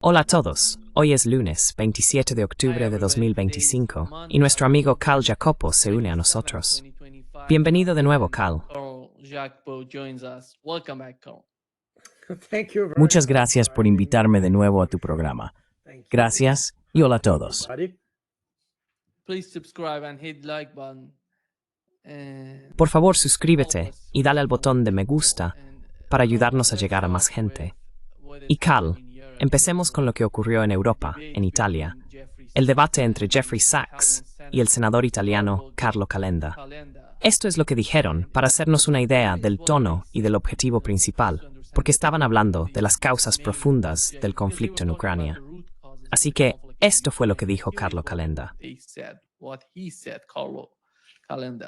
Hola a todos, hoy es lunes 27 de octubre de 2025 y nuestro amigo Carl Jacopo se une a nosotros. Bienvenido de nuevo, Carl. Muchas gracias por invitarme de nuevo a tu programa. Gracias y hola a todos. Por favor, suscríbete y dale al botón de me gusta para ayudarnos a llegar a más gente. Y Carl, empecemos con lo que ocurrió en Europa, en Italia. El debate entre Jeffrey Sachs y el senador italiano Carlo Calenda. Esto es lo que dijeron para hacernos una idea del tono y del objetivo principal, porque estaban hablando de las causas profundas del conflicto en Ucrania. Así que esto fue lo que dijo Carlo Calenda.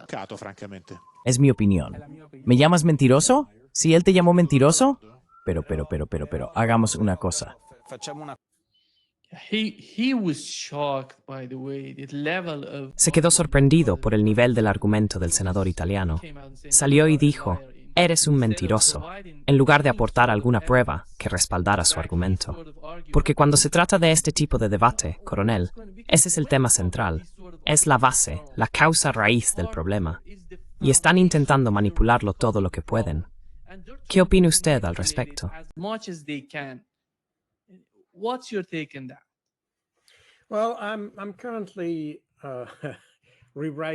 Cato, francamente. Es mi opinión. ¿Me llamas mentiroso? ¿Si él te llamó mentiroso? Pero, hagamos una cosa. Se quedó sorprendido por el nivel del argumento del senador italiano. Salió y dijo, eres un mentiroso, en lugar de aportar alguna prueba que respaldara su argumento. Porque cuando se trata de este tipo de debate, coronel, ese es el tema central. Es la base, la causa raíz del problema. Y están intentando manipularlo todo lo que pueden. ¿Qué opina usted al respecto?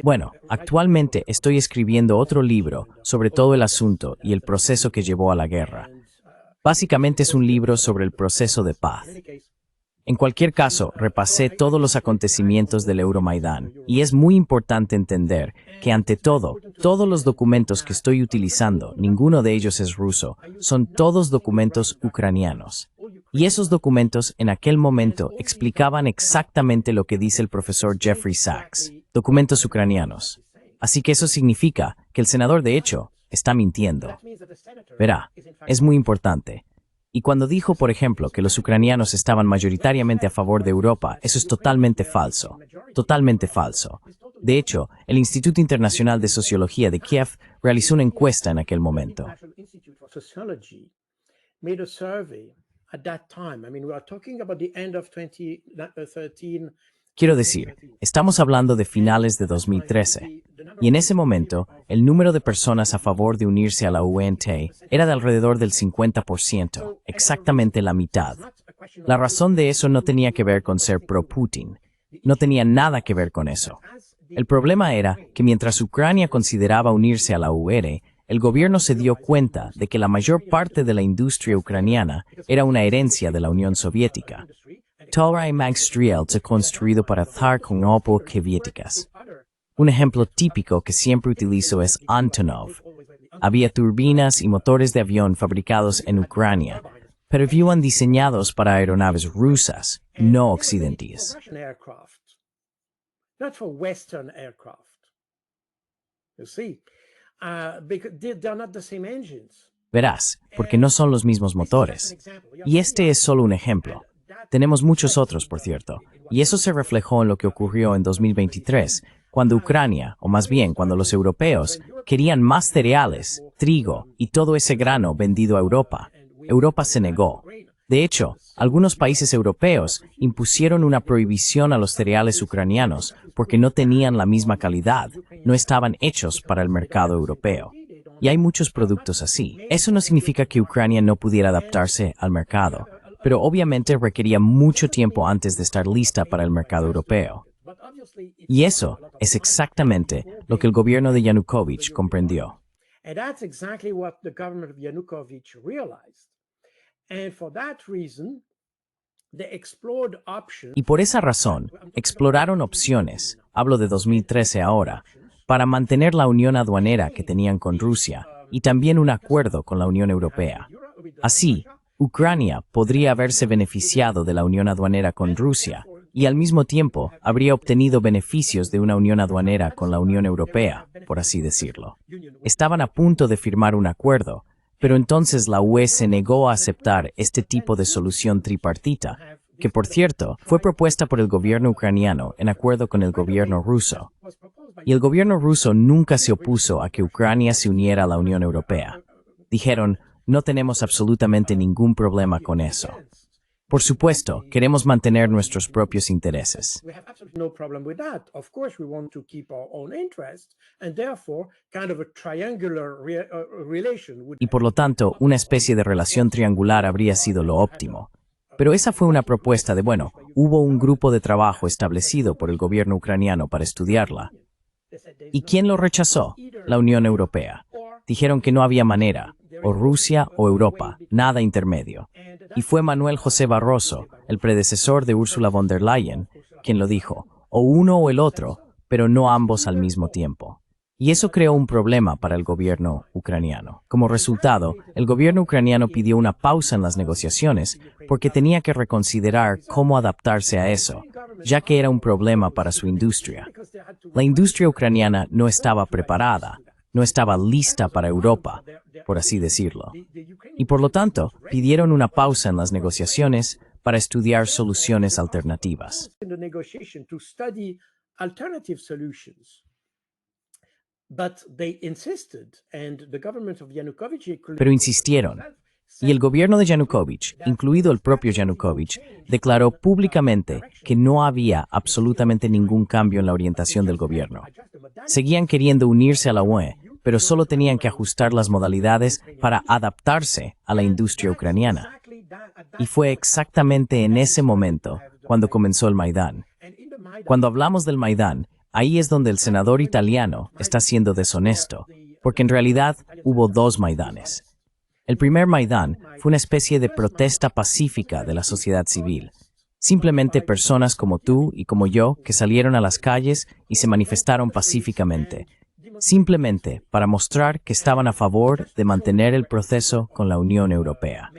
Bueno, actualmente estoy escribiendo otro libro sobre todo el asunto y el proceso que llevó a la guerra. Básicamente es un libro sobre el proceso de paz. En cualquier caso, repasé todos los acontecimientos del Euromaidán y es muy importante entender que ante todo, todos los documentos que estoy utilizando, ninguno de ellos es ruso, son todos documentos ucranianos. Y esos documentos en aquel momento explicaban exactamente lo que dice el profesor Jeffrey Sachs, documentos ucranianos. Así que eso significa que el senador de hecho está mintiendo. Verá, es muy importante. Y cuando dijo, por ejemplo, que los ucranianos estaban mayoritariamente a favor de Europa, eso es totalmente falso. Totalmente falso. De hecho, el Instituto Internacional de Sociología de Kiev realizó una encuesta en aquel momento. Quiero decir, estamos hablando de finales de 2013, y en ese momento, el número de personas a favor de unirse a la UNT era de alrededor del 50%, exactamente la mitad. La razón de eso no tenía que ver con ser pro-Putin, no tenía nada que ver con eso. El problema era que mientras Ucrania consideraba unirse a la UR, el gobierno se dio cuenta de que la mayor parte de la industria ucraniana era una herencia de la Unión Soviética. Toda industria construido para hacer con Opel soviéticas. Un ejemplo típico que siempre utilizo es Antonov. Había turbinas y motores de avión fabricados en Ucrania, pero eran diseñados para aeronaves rusas, no occidentales. Verás, porque no son los mismos motores. Y este es solo un ejemplo. Tenemos muchos otros, por cierto, y eso se reflejó en lo que ocurrió en 2023, cuando Ucrania, o más bien cuando los europeos, querían más cereales, trigo y todo ese grano vendido a Europa. Europa se negó. De hecho, algunos países europeos impusieron una prohibición a los cereales ucranianos porque no tenían la misma calidad, no estaban hechos para el mercado europeo. Y hay muchos productos así. Eso no significa que Ucrania no pudiera adaptarse al mercado, pero obviamente requería mucho tiempo antes de estar lista para el mercado europeo. Y eso es exactamente lo que el gobierno de Yanukovych comprendió. Y por esa razón, exploraron opciones, hablo de 2013 ahora, para mantener la unión aduanera que tenían con Rusia y también un acuerdo con la Unión Europea. Así, Ucrania podría haberse beneficiado de la unión aduanera con Rusia y al mismo tiempo habría obtenido beneficios de una unión aduanera con la Unión Europea, por así decirlo. Estaban a punto de firmar un acuerdo, pero entonces la UE se negó a aceptar este tipo de solución tripartita, que por cierto fue propuesta por el gobierno ucraniano en acuerdo con el gobierno ruso. Y el gobierno ruso nunca se opuso a que Ucrania se uniera a la Unión Europea. Dijeron, no tenemos absolutamente ningún problema con eso. Por supuesto, queremos mantener nuestros propios intereses. We have absolutely no problem with that. Of course, we want to keep our own interests, and therefore, kind of a triangular relation would. Y por lo tanto, una especie de relación triangular habría sido lo óptimo. Pero esa fue una propuesta de, bueno, hubo un grupo de trabajo establecido por el gobierno ucraniano para estudiarla. ¿Y quién lo rechazó? La Unión Europea. Dijeron que no había manera, o Rusia o Europa, nada intermedio. Y fue Manuel José Barroso, el predecesor de Ursula von der Leyen, quien lo dijo, o uno o el otro, pero no ambos al mismo tiempo. Y eso creó un problema para el gobierno ucraniano. Como resultado, el gobierno ucraniano pidió una pausa en las negociaciones porque tenía que reconsiderar cómo adaptarse a eso, ya que era un problema para su industria. La industria ucraniana no estaba preparada, no estaba lista para Europa, por así decirlo. Y por lo tanto, pidieron una pausa en las negociaciones para estudiar soluciones alternativas. Pero insistieron, y el gobierno de Yanukovych, incluido el propio Yanukovych, declaró públicamente que no había absolutamente ningún cambio en la orientación del gobierno. Seguían queriendo unirse a la UE, pero solo tenían que ajustar las modalidades para adaptarse a la industria ucraniana. Y fue exactamente en ese momento cuando comenzó el Maidán. Cuando hablamos del Maidán, ahí es donde el senador italiano está siendo deshonesto, porque en realidad hubo dos Maidanes. El primer Maidán fue una especie de protesta pacífica de la sociedad civil. Simplemente personas como tú y como yo que salieron a las calles y se manifestaron pacíficamente, simplemente para mostrar que estaban a favor de mantener el proceso con la Unión Europea.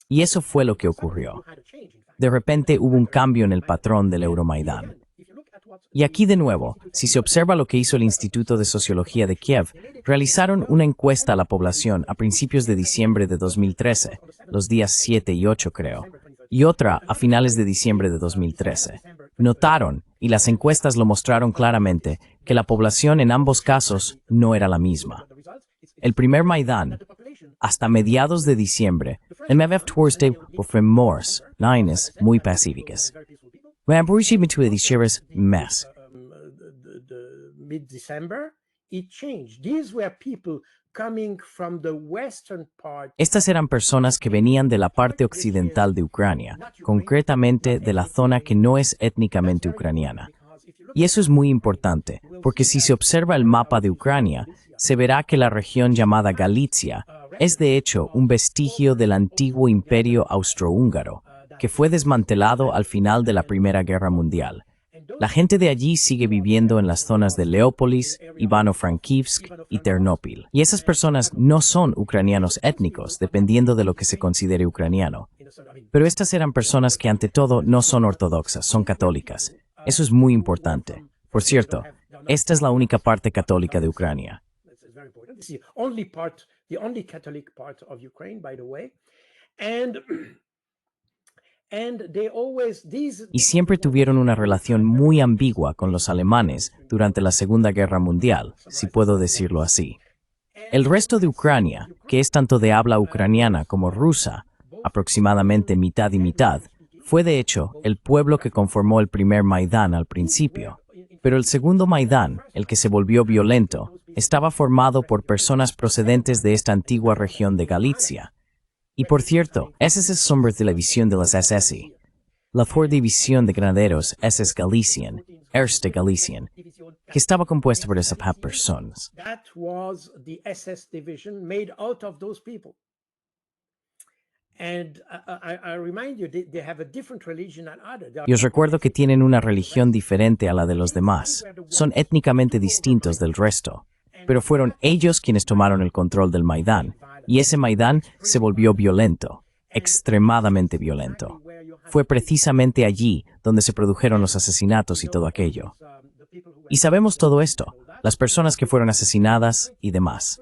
Y eso fue lo que ocurrió. De repente hubo un cambio en el patrón del Euromaidán. Y aquí de nuevo, si se observa lo que hizo el Instituto de Sociología de Kiev, realizaron una encuesta a la población a principios de diciembre de 2013, los días 7 y 8 creo, y otra a finales de diciembre de 2013. Notaron, y las encuestas lo mostraron claramente, que la población en ambos casos no era la misma. El primer Maidán, hasta mediados de diciembre, el MFF Tuesday fue Morse, Nines, muy pacíficas. Estas eran personas que venían de la parte occidental de Ucrania, concretamente de la zona que no es étnicamente ucraniana. Y eso es muy importante, porque si se observa el mapa de Ucrania, se verá que la región llamada Galicia es de hecho un vestigio del antiguo imperio austrohúngaro, que fue desmantelado al final de la Primera Guerra Mundial. La gente de allí sigue viviendo en las zonas de Leópolis, Ivano-Frankivsk y Ternópil. Y esas personas no son ucranianos étnicos, dependiendo de lo que se considere ucraniano. Pero estas eran personas que ante todo no son ortodoxas, son católicas. Eso es muy importante. Por cierto, esta es la única parte católica de Ucrania. Y siempre tuvieron una relación muy ambigua con los alemanes durante la Segunda Guerra Mundial, si puedo decirlo así. El resto de Ucrania, que es tanto de habla ucraniana como rusa, aproximadamente mitad y mitad, fue de hecho el pueblo que conformó el primer Maidán al principio. Pero el segundo Maidán, el que se volvió violento, estaba formado por personas procedentes de esta antigua región de Galicia. Y por cierto, SS es sombra de la división de las SS. La por división de granaderos SS Galician, Erste Galician, que estaba compuesta por esas personas. Y os recuerdo que tienen una religión diferente a la de los demás. Son étnicamente distintos del resto. Pero fueron ellos quienes tomaron el control del Maidán. Y ese Maidán se volvió violento, extremadamente violento. Fue precisamente allí donde se produjeron los asesinatos y todo aquello. Y sabemos todo esto, las personas que fueron asesinadas y demás.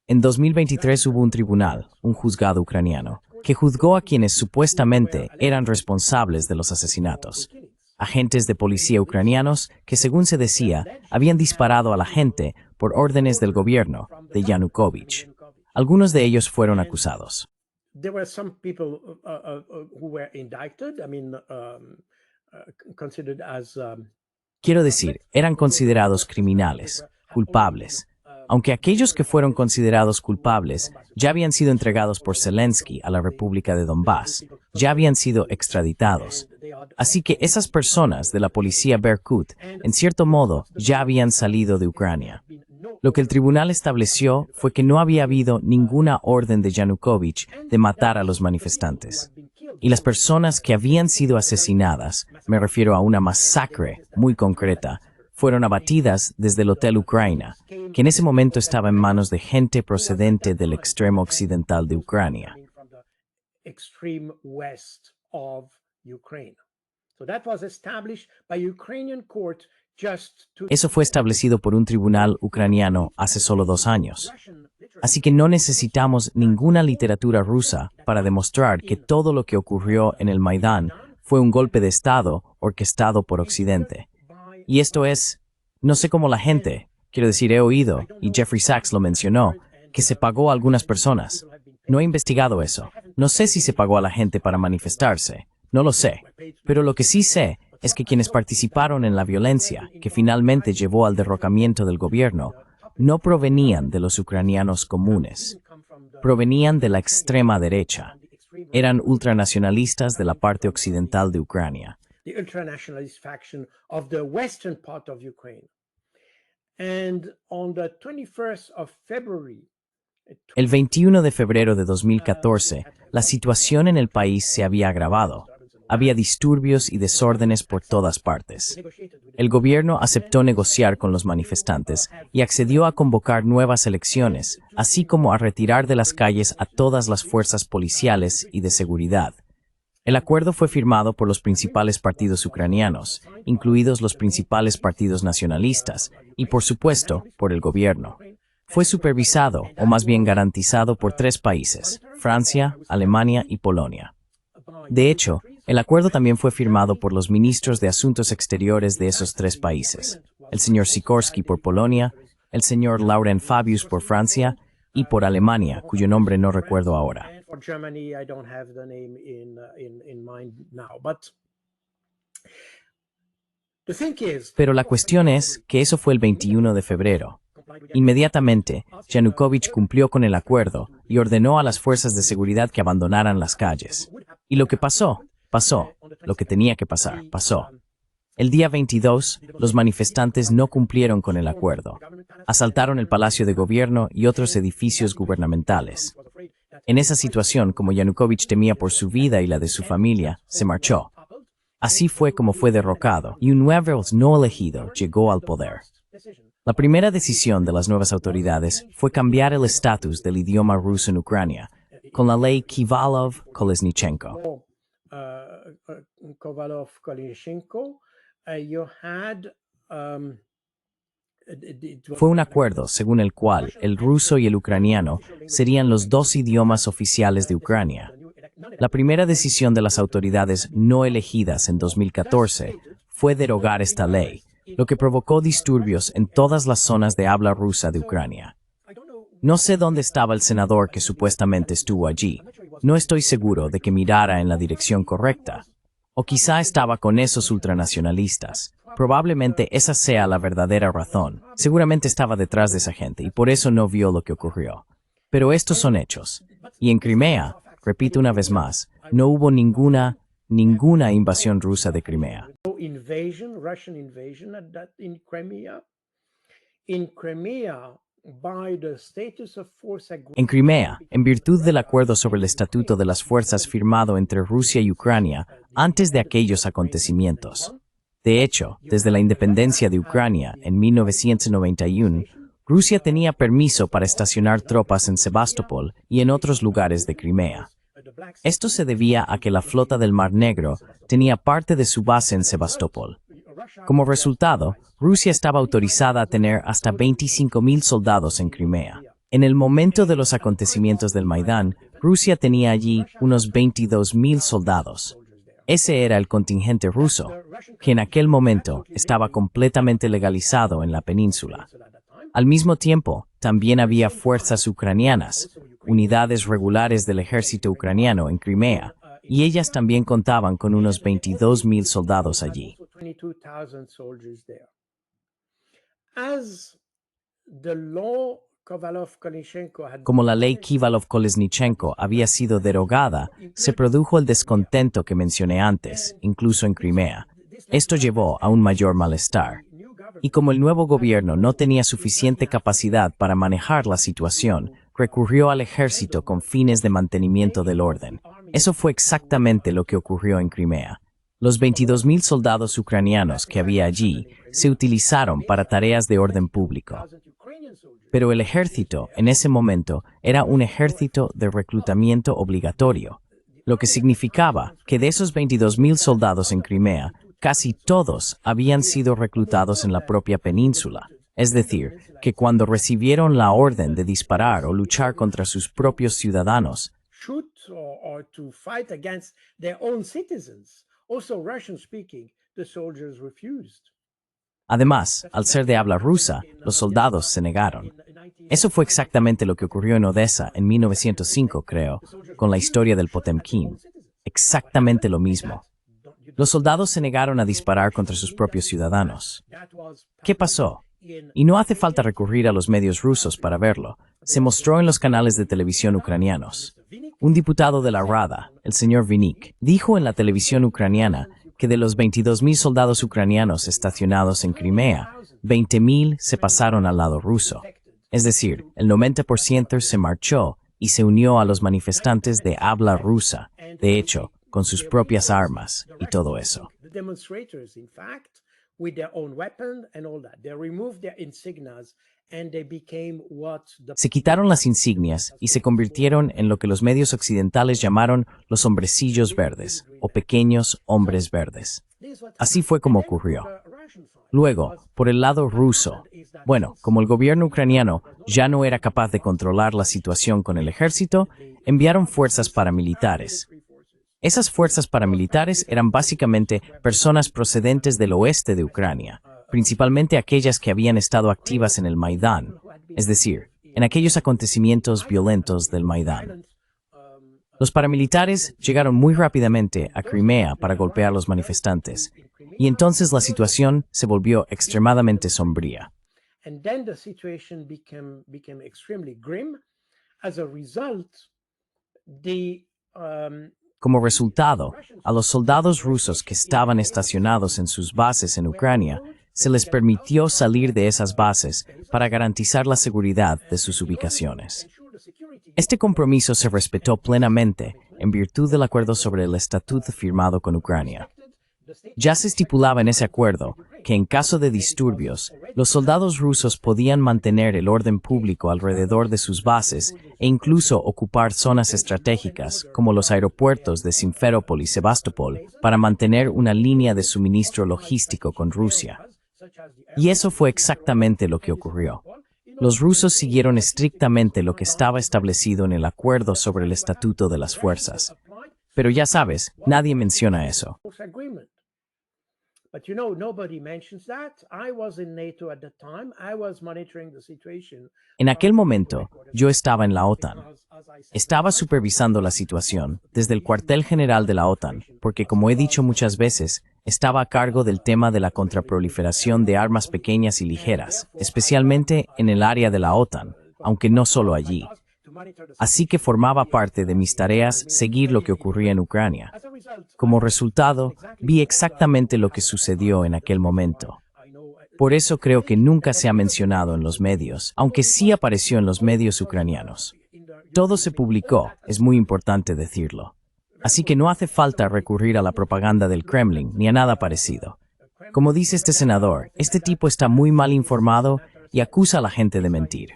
En 2023 hubo un tribunal, un juzgado ucraniano, que juzgó a quienes supuestamente eran responsables de los asesinatos. Agentes de policía ucranianos que, según se decía, habían disparado a la gente por órdenes del gobierno de Yanukovych. Algunos de ellos fueron acusados. There were some people who were indicted, considered as Quiero decir, eran considerados criminales, culpables. Aunque aquellos que fueron considerados culpables ya habían sido entregados por Zelensky a la República de Donbass, ya habían sido extraditados. Así que esas personas de la policía Berkut, en cierto modo, ya habían salido de Ucrania. Lo que el tribunal estableció fue que no había habido ninguna orden de Yanukovych de matar a los manifestantes. Y las personas que habían sido asesinadas, me refiero a una masacre muy concreta, fueron abatidas desde el Hotel Ucrania, que en ese momento estaba en manos de gente procedente del extremo occidental de Ucrania. extreme west of Ukraine. So that was established by Ukrainian court just to Eso fue establecido por un tribunal ucraniano hace solo 2 años. Así que no necesitamos ninguna literatura rusa para demostrar que todo lo que ocurrió en el Maidán fue un golpe de Estado orquestado por Occidente. Y esto es, no sé cómo la gente, quiero decir, he oído, y Jeffrey Sachs lo mencionó, que se pagó a algunas personas. No he investigado eso. No sé si se pagó a la gente para manifestarse. No lo sé. Pero lo que sí sé es que quienes participaron en la violencia, que finalmente llevó al derrocamiento del gobierno, no provenían de los ucranianos comunes. Provenían de la extrema derecha. Eran ultranacionalistas de la parte occidental de Ucrania. the ultranationalist faction of the western part of Ukraine. And on the 21st of February, El 21 de febrero de 2014, la situación en el país se había agravado. Había disturbios y desórdenes por todas partes. El gobierno aceptó negociar con los manifestantes y accedió a convocar nuevas elecciones, así como a retirar de las calles a todas las fuerzas policiales y de seguridad. El acuerdo fue firmado por los principales partidos ucranianos, incluidos los principales partidos nacionalistas, y por supuesto, por el gobierno. Fue supervisado, o más bien garantizado, por 3 países, Francia, Alemania y Polonia. De hecho, el acuerdo también fue firmado por los ministros de Asuntos Exteriores de esos 3 países, el señor Sikorski por Polonia, el señor Laurent Fabius por Francia y por Alemania, cuyo nombre no recuerdo ahora. and for Germany, I don't have the name in mind now. But the thing is, Pero la cuestión es que eso fue el 21 de febrero. Inmediatamente, Yanukovych cumplió con el acuerdo y ordenó a las fuerzas de seguridad que abandonaran las calles. Y lo que pasó, pasó. Lo que tenía que pasar, pasó. El día 22, los manifestantes no cumplieron con el acuerdo. Asaltaron el Palacio de Gobierno y otros edificios gubernamentales. En esa situación, como Yanukovych temía por su vida y la de su familia, se marchó. Así fue como fue derrocado y un nuevo no elegido llegó al poder. La primera decisión de las nuevas autoridades fue cambiar el estatus del idioma ruso en Ucrania, con la ley Kivalov-Kolesnichenko. Kovalov-Koleshenko, you had Fue un acuerdo según el cual el ruso y el ucraniano serían los 2 idiomas oficiales de Ucrania. La primera decisión de las autoridades no elegidas en 2014 fue derogar esta ley, lo que provocó disturbios en todas las zonas de habla rusa de Ucrania. No sé dónde estaba el senador que supuestamente estuvo allí. No estoy seguro de que mirara en la dirección correcta. O quizá estaba con esos ultranacionalistas. Probablemente esa sea la verdadera razón. Seguramente estaba detrás de esa gente y por eso no vio lo que ocurrió. Pero estos son hechos. Y en Crimea, repito una vez más, no hubo ninguna invasión rusa de Crimea. invasion, Russian invasion in Crimea. In Crimea, by the status of force agreement, En Crimea, en virtud del acuerdo sobre el Estatuto de las Fuerzas firmado entre Rusia y Ucrania antes de aquellos acontecimientos. De hecho, desde la independencia de Ucrania en 1991, Rusia tenía permiso para estacionar tropas en Sebastopol y en otros lugares de Crimea. Esto se debía a que la flota del Mar Negro tenía parte de su base en Sebastopol. Como resultado, Rusia estaba autorizada a tener hasta 25,000 soldados en Crimea. En el momento de los acontecimientos del Maidán, Rusia tenía allí unos 22,000 soldados. Ese era el contingente ruso, que en aquel momento estaba completamente legalizado en la península. Al mismo tiempo, también había fuerzas ucranianas, unidades regulares del ejército ucraniano en Crimea, y ellas también contaban con unos 22,000 soldados allí. Como la ley Kivalov-Kolesnichenko había sido derogada, se produjo el descontento que mencioné antes, incluso en Crimea. Esto llevó a un mayor malestar. Y como el nuevo gobierno no tenía suficiente capacidad para manejar la situación, recurrió al ejército con fines de mantenimiento del orden. Eso fue exactamente lo que ocurrió en Crimea. Los 22,000 soldados ucranianos que había allí se utilizaron para tareas de orden público. Pero el ejército, en ese momento, era un ejército de reclutamiento obligatorio, lo que significaba que de esos 22,000 soldados en Crimea, casi todos habían sido reclutados en la propia península. Es decir, que cuando recibieron la orden de disparar o luchar contra sus propios ciudadanos, además, al ser de habla rusa, los soldados se negaron. Eso fue exactamente lo que ocurrió en Odessa en 1905, creo, con la historia del Potemkin. Exactamente lo mismo. Los soldados se negaron a disparar contra sus propios ciudadanos. ¿Qué pasó? Y no hace falta recurrir a los medios rusos para verlo. Se mostró en los canales de televisión ucranianos. Un diputado de la Rada, el señor Vinik, dijo en la televisión ucraniana que de los 22,000 soldados ucranianos estacionados en Crimea, 20,000 se pasaron al lado ruso. Es decir, el 90% se marchó y se unió a los manifestantes de habla rusa, de hecho, con sus propias armas y todo eso. Se quitaron las insignias y se convirtieron en lo que los medios occidentales llamaron los hombrecillos verdes, o pequeños hombres verdes. Así fue como ocurrió. Luego, por el lado ruso, como el gobierno ucraniano ya no era capaz de controlar la situación con el ejército, enviaron fuerzas paramilitares. Esas fuerzas paramilitares eran básicamente personas procedentes del oeste de Ucrania, principalmente aquellas que habían estado activas en el Maidán, es decir, en aquellos acontecimientos violentos del Maidán. Los paramilitares llegaron muy rápidamente a Crimea para golpear a los manifestantes, y entonces la situación se volvió extremadamente sombría. Como resultado, a los soldados rusos que estaban estacionados en sus bases en Ucrania, se les permitió salir de esas bases para garantizar la seguridad de sus ubicaciones. Este compromiso se respetó plenamente en virtud del acuerdo sobre el estatuto firmado con Ucrania. Ya se estipulaba en ese acuerdo que en caso de disturbios, los soldados rusos podían mantener el orden público alrededor de sus bases e incluso ocupar zonas estratégicas como los aeropuertos de Simferópol y Sebastopol para mantener una línea de suministro logístico con Rusia. Y eso fue exactamente lo que ocurrió. Los rusos siguieron estrictamente lo que estaba establecido en el acuerdo sobre el estatuto de las fuerzas. Pero ya sabes, nadie menciona eso. En aquel momento, yo estaba en la OTAN. Estaba supervisando la situación desde el cuartel general de la OTAN, porque como he dicho muchas veces, estaba a cargo del tema de la contraproliferación de armas pequeñas y ligeras, especialmente en el área de la OTAN, aunque no solo allí. Así que formaba parte de mis tareas seguir lo que ocurría en Ucrania. Como resultado, vi exactamente lo que sucedió en aquel momento. Por eso creo que nunca se ha mencionado en los medios, aunque sí apareció en los medios ucranianos. Todo se publicó, es muy importante decirlo. Así que no hace falta recurrir a la propaganda del Kremlin ni a nada parecido. Como dice este senador, este tipo está muy mal informado y acusa a la gente de mentir.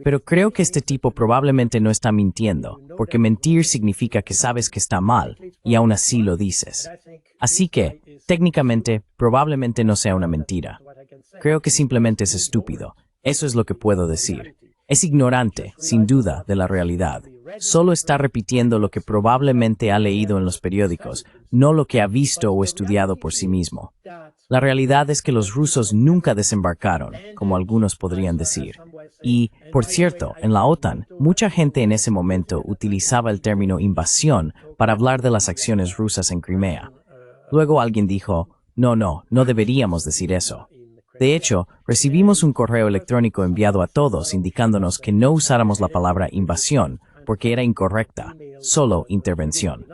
Pero creo que este tipo probablemente no está mintiendo, porque mentir significa que sabes que está mal, y aún así lo dices. Así que, técnicamente, probablemente no sea una mentira. Creo que simplemente es estúpido. Eso es lo que puedo decir. Es ignorante, sin duda, de la realidad. Solo está repitiendo lo que probablemente ha leído en los periódicos, no lo que ha visto o estudiado por sí mismo. La realidad es que los rusos nunca desembarcaron, como algunos podrían decir. Y, por cierto, en la OTAN, mucha gente en ese momento utilizaba el término invasión para hablar de las acciones rusas en Crimea. Luego alguien dijo, no deberíamos decir eso. De hecho, recibimos un correo electrónico enviado a todos indicándonos que no usáramos la palabra invasión, porque era incorrecta, solo intervención.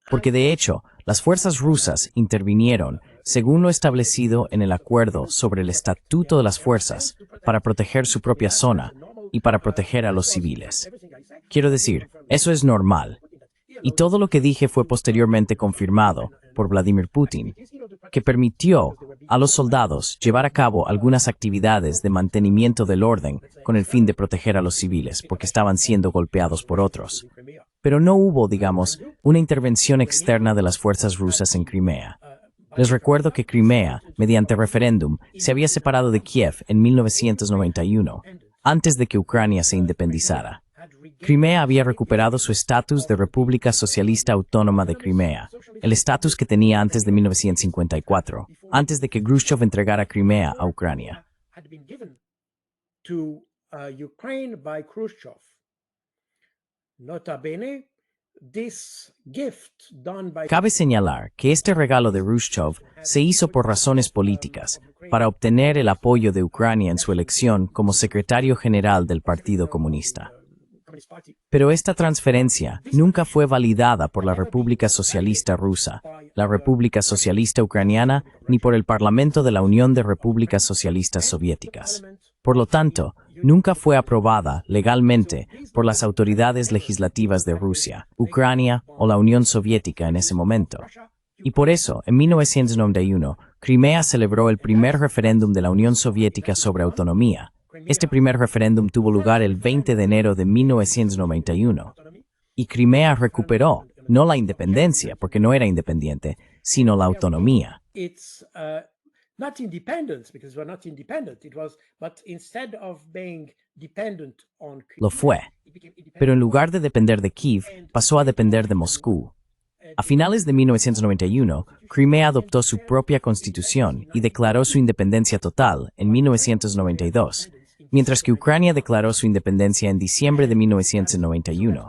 Porque de hecho, las fuerzas rusas intervinieron, según lo establecido en el acuerdo sobre el Estatuto de las Fuerzas, para proteger su propia zona y para proteger a los civiles. Quiero decir, eso es normal. Y todo lo que dije fue posteriormente confirmado por Vladimir Putin, que permitió a los soldados llevar a cabo algunas actividades de mantenimiento del orden con el fin de proteger a los civiles, porque estaban siendo golpeados por otros. Pero no hubo, digamos, una intervención externa de las fuerzas rusas en Crimea. Les recuerdo que Crimea, mediante referéndum, se había separado de Kiev en 1991, antes de que Ucrania se independizara. Crimea había recuperado su estatus de República Socialista Autónoma de Crimea, el estatus que tenía antes de 1954, antes de que Khrushchev entregara Crimea a Ucrania. Cabe señalar que este regalo de Khrushchev se hizo por razones políticas, para obtener el apoyo de Ucrania en su elección como secretario general del Partido Comunista. Pero esta transferencia nunca fue validada por la República Socialista Rusa, la República Socialista Ucraniana, ni por el Parlamento de la Unión de Repúblicas Socialistas Soviéticas. Por lo tanto, nunca fue aprobada legalmente por las autoridades legislativas de Rusia, Ucrania o la Unión Soviética en ese momento. Y por eso, en 1991, Crimea celebró el primer referéndum de la Unión Soviética sobre autonomía. Este primer referéndum tuvo lugar el 20 de enero de 1991. Y Crimea recuperó, no la independencia, porque no era independiente, sino la autonomía. Lo fue, pero en lugar de depender de Kiev, pasó a depender de Moscú. A finales de 1991, Crimea adoptó su propia constitución y declaró su independencia total en 1992, mientras que Ucrania declaró su independencia en diciembre de 1991.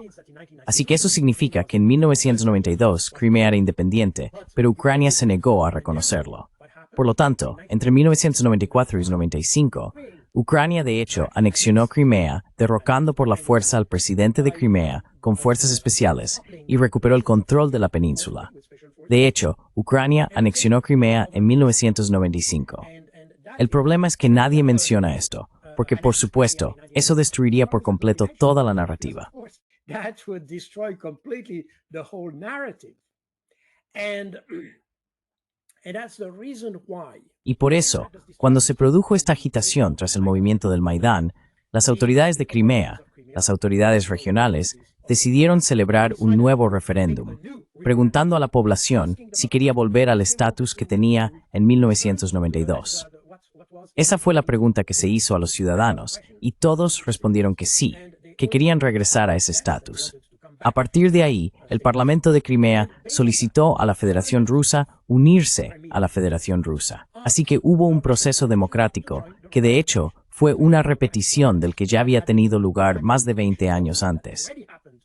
Así que eso significa que en 1992 Crimea era independiente, pero Ucrania se negó a reconocerlo. Por lo tanto, entre 1994 y 1995, Ucrania de hecho anexionó Crimea, derrocando por la fuerza al presidente de Crimea con fuerzas especiales y recuperó el control de la península. De hecho, Ucrania anexionó Crimea en 1995. El problema es que nadie menciona esto, porque por supuesto, eso destruiría por completo toda la narrativa. Y por eso, cuando se produjo esta agitación tras el movimiento del Maidán, las autoridades de Crimea, las autoridades regionales, decidieron celebrar un nuevo referéndum, preguntando a la población si quería volver al estatus que tenía en 1992. Esa fue la pregunta que se hizo a los ciudadanos, y todos respondieron que sí, que querían regresar a ese estatus. A partir de ahí, el Parlamento de Crimea solicitó a la Federación Rusa unirse a la Federación Rusa. Así que hubo un proceso democrático que, de hecho, fue una repetición del que ya había tenido lugar más de 20 años antes.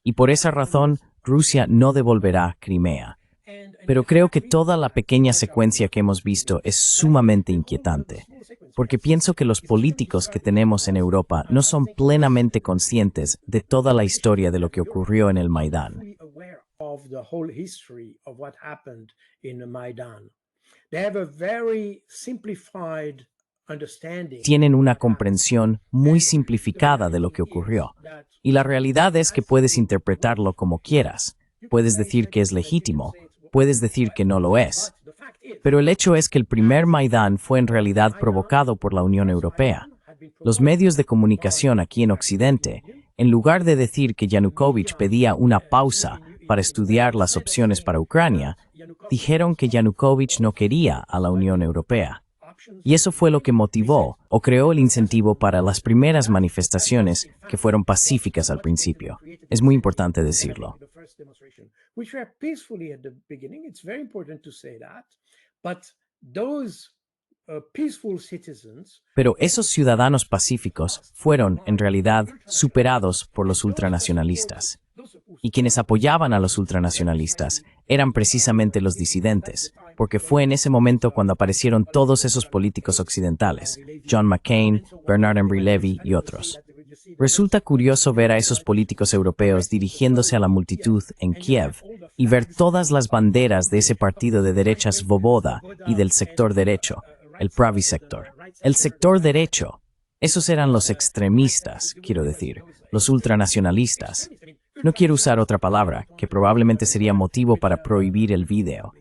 Y por esa razón, Rusia no devolverá Crimea. Pero creo que toda la pequeña secuencia que hemos visto es sumamente inquietante, porque pienso que los políticos que tenemos en Europa no son plenamente conscientes de toda la historia de lo que ocurrió en el Maidán. Tienen una comprensión muy simplificada de lo que ocurrió. Y la realidad es que puedes interpretarlo como quieras. Puedes decir que es legítimo, puedes decir que no lo es. Pero el hecho es que el primer Maidán fue en realidad provocado por la Unión Europea. Los medios de comunicación aquí en Occidente, en lugar de decir que Yanukovych pedía una pausa para estudiar las opciones para Ucrania, dijeron que Yanukovych no quería a la Unión Europea. Y eso fue lo que motivó o creó el incentivo para las primeras manifestaciones que fueron pacíficas al principio. Es muy importante decirlo. Which were peacefully at the beginning. It's very important to say that. But those peaceful citizens. Pero esos ciudadanos pacíficos fueron, en realidad, superados por los ultranacionalistas. Y quienes apoyaban a los ultranacionalistas eran precisamente los disidentes, porque fue en ese momento cuando aparecieron todos esos políticos occidentales, John McCain, Bernard Henry Levy y otros. Resulta curioso ver a esos políticos europeos dirigiéndose a la multitud en Kiev y ver todas las banderas de ese partido de derecha Svoboda y del sector derecho, el Pravý sector. El sector derecho, esos eran los extremistas, quiero decir, los ultranacionalistas. No quiero usar otra palabra, que probablemente sería motivo para prohibir el vídeo.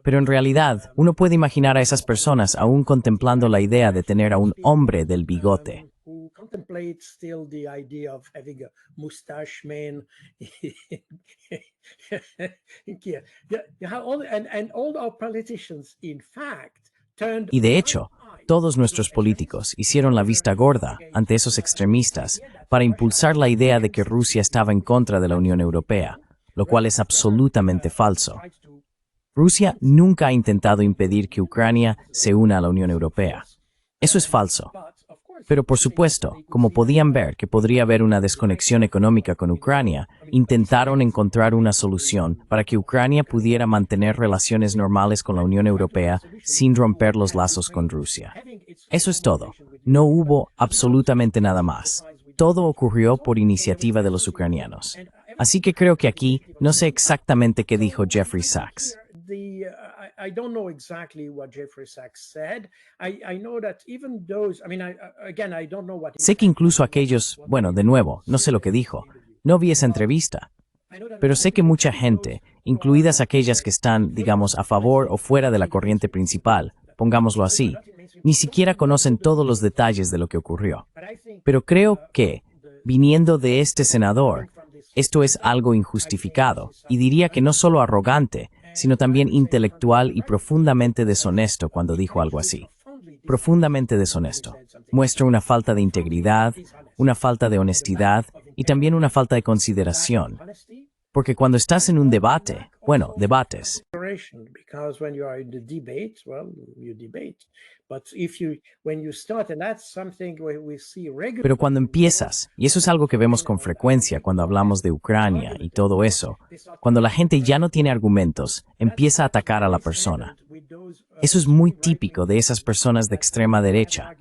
Pero en realidad, uno puede imaginar a esas personas aún contemplando la idea de tener a un hombre del bigote. Contemplate still the idea of having a mustache man in Kiev. And all our politicians, in fact, turned. Y de hecho, todos nuestros políticos hicieron la vista gorda ante esos extremistas para impulsar la idea de que Rusia estaba en contra de la Unión Europea, lo cual es absolutamente falso. Rusia nunca ha intentado impedir que Ucrania se una a la Unión Europea. Eso es falso. Pero por supuesto, como podían ver que podría haber una desconexión económica con Ucrania, intentaron encontrar una solución para que Ucrania pudiera mantener relaciones normales con la Unión Europea sin romper los lazos con Rusia. Eso es todo. No hubo absolutamente nada más. Todo ocurrió por iniciativa de los ucranianos. Así que creo que aquí no sé exactamente qué dijo Jeffrey Sachs. I don't know exactly what Jeffrey Sachs said. I know that even those, again, I don't know what. Sé que incluso aquellos, bueno, de nuevo, no sé lo que dijo. No vi esa entrevista. Pero sé que mucha gente, incluidas aquellas que están, digamos, a favor o fuera de la corriente principal, pongámoslo así, ni siquiera conocen todos los detalles de lo que ocurrió. Pero creo que, viniendo de este senador, esto es algo injustificado, y diría que no solo arrogante, sino también intelectual y profundamente deshonesto cuando dijo algo así. Profundamente deshonesto. Muestra una falta de integridad, una falta de honestidad y también una falta de consideración. Porque cuando estás en un debate, bueno, debates. Pero cuando empiezas, y eso es algo que vemos con frecuencia cuando hablamos de Ucrania y todo eso, cuando la gente ya no tiene argumentos, empieza a atacar a la persona. Eso es muy típico de esas personas de extrema derecha.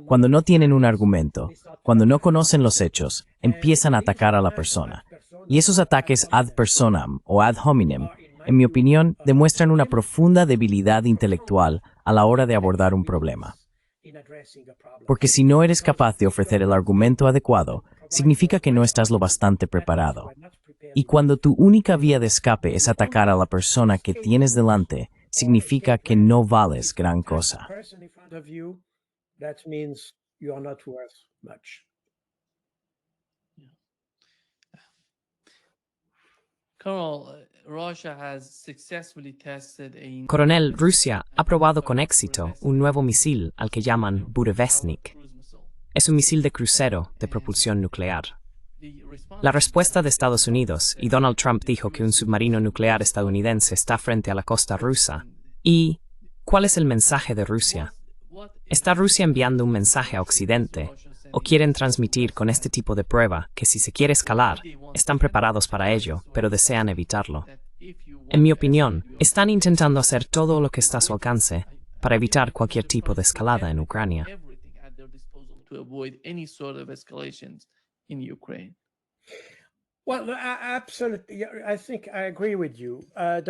Cuando no tienen un argumento, cuando no conocen los hechos, empiezan a atacar a la persona. Y esos ataques ad personam o ad hominem, en mi opinión, demuestran una profunda debilidad intelectual a la hora de abordar un problema. Porque si no eres capaz de ofrecer el argumento adecuado, significa que no estás lo bastante preparado. Y cuando tu única vía de escape es atacar a la persona que tienes delante, significa que no vales gran cosa. Coronel, Rusia ha probado con éxito un nuevo misil al que llaman Burevestnik. Es un misil de crucero de propulsión nuclear. La respuesta de Estados Unidos, y Donald Trump dijo que un submarino nuclear estadounidense está frente a la costa rusa. ¿Y cuál es el mensaje de Rusia? ¿Está Rusia enviando un mensaje a Occidente? ¿O quieren transmitir con este tipo de prueba que si se quiere escalar, están preparados para ello, pero desean evitarlo? En mi opinión, están intentando hacer todo lo que está a su alcance para evitar cualquier tipo de escalada en Ucrania.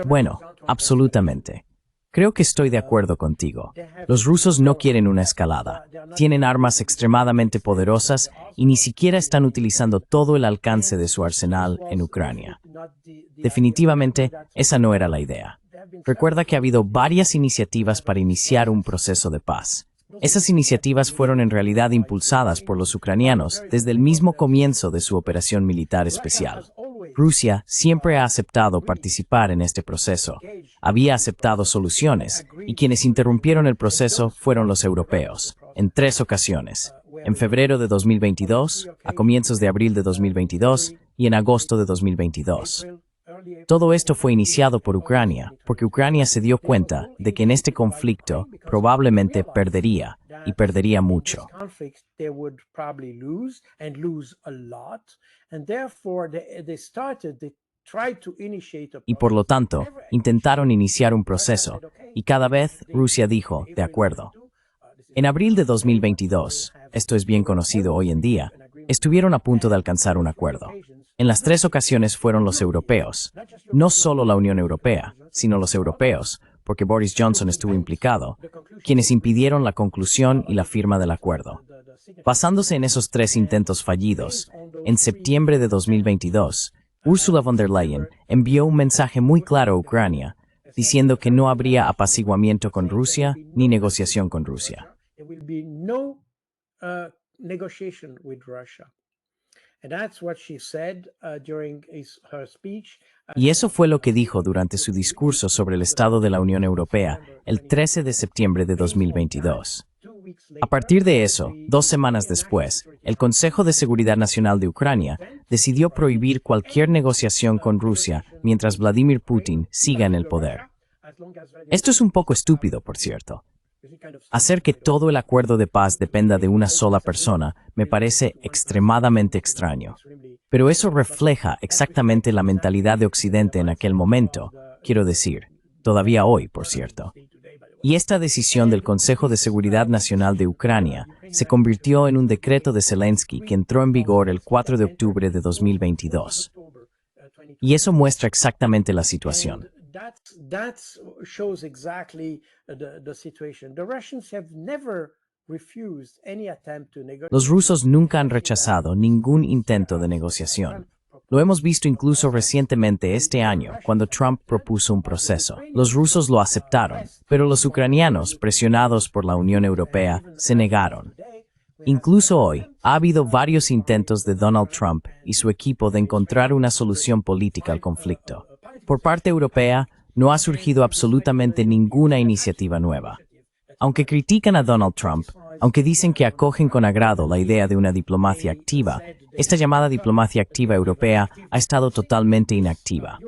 Bueno, absolutamente. Creo que estoy de acuerdo contigo. Los rusos no quieren una escalada. Tienen armas extremadamente poderosas y ni siquiera están utilizando todo el alcance de su arsenal en Ucrania. Definitivamente, esa no era la idea. Recuerda que ha habido varias iniciativas para iniciar un proceso de paz. Esas iniciativas fueron en realidad impulsadas por los ucranianos desde el mismo comienzo de su operación militar especial. Rusia siempre ha aceptado participar en este proceso. Había aceptado soluciones, y quienes interrumpieron el proceso fueron los europeos, en 3 ocasiones. En febrero de 2022, a comienzos de abril de 2022 y en agosto de 2022. Todo esto fue iniciado por Ucrania, porque Ucrania se dio cuenta de que en este conflicto probablemente perdería, y perdería mucho. Y por lo tanto, intentaron iniciar un proceso, y cada vez Rusia dijo, de acuerdo. En abril de 2022, esto es bien conocido hoy en día, estuvieron a punto de alcanzar un acuerdo. En las 3 ocasiones fueron los europeos, no solo la Unión Europea, sino los europeos, porque Boris Johnson estuvo implicado, quienes impidieron la conclusión y la firma del acuerdo. Basándose en esos 3 intentos fallidos, en septiembre de 2022, Ursula von der Leyen envió un mensaje muy claro a Ucrania, diciendo que no habría apaciguamiento con Rusia ni negociación con Rusia. Y eso fue lo que dijo durante su discurso sobre el Estado de la Unión Europea el 13 de septiembre de 2022. A partir de eso, 2 semanas después, el Consejo de Seguridad Nacional de Ucrania decidió prohibir cualquier negociación con Rusia mientras Vladimir Putin siga en el poder. Esto es un poco estúpido, por cierto. Hacer que todo el acuerdo de paz dependa de una sola persona me parece extremadamente extraño. Pero eso refleja exactamente la mentalidad de Occidente en aquel momento, quiero decir, todavía hoy, por cierto. Y esta decisión del Consejo de Seguridad Nacional de Ucrania se convirtió en un decreto de Zelensky que entró en vigor el 4 de octubre de 2022. Y eso muestra exactamente la situación. That shows exactly the situation. The Russians have never refused any attempt to negotiate. Los rusos nunca han rechazado ningún intento de negociación. Lo hemos visto incluso recientemente este año, cuando Trump propuso un proceso. Los rusos lo aceptaron, pero los ucranianos, presionados por la Unión Europea, se negaron. Incluso hoy, ha habido varios intentos de Donald Trump y su equipo de encontrar una solución política al conflicto. Por parte europea, no ha surgido absolutamente ninguna iniciativa nueva. Aunque critican a Donald Trump, aunque dicen que acogen con agrado la idea de una diplomacia activa, esta llamada diplomacia activa europea ha estado totalmente inactiva.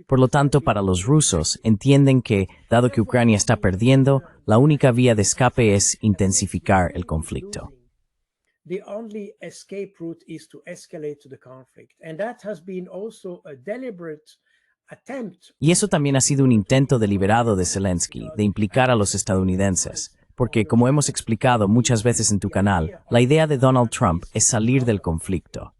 Por lo tanto, para los rusos, entienden que, dado que Ucrania está perdiendo, la única vía de escape es intensificar el conflicto. The only escape route is to escalate the conflict, and that has been also a deliberate attempt. Y eso también ha sido un intento deliberado de Zelensky de implicar a los estadounidenses, porque, como hemos explicado muchas veces en tu canal, la idea de Donald Trump es salir del conflicto.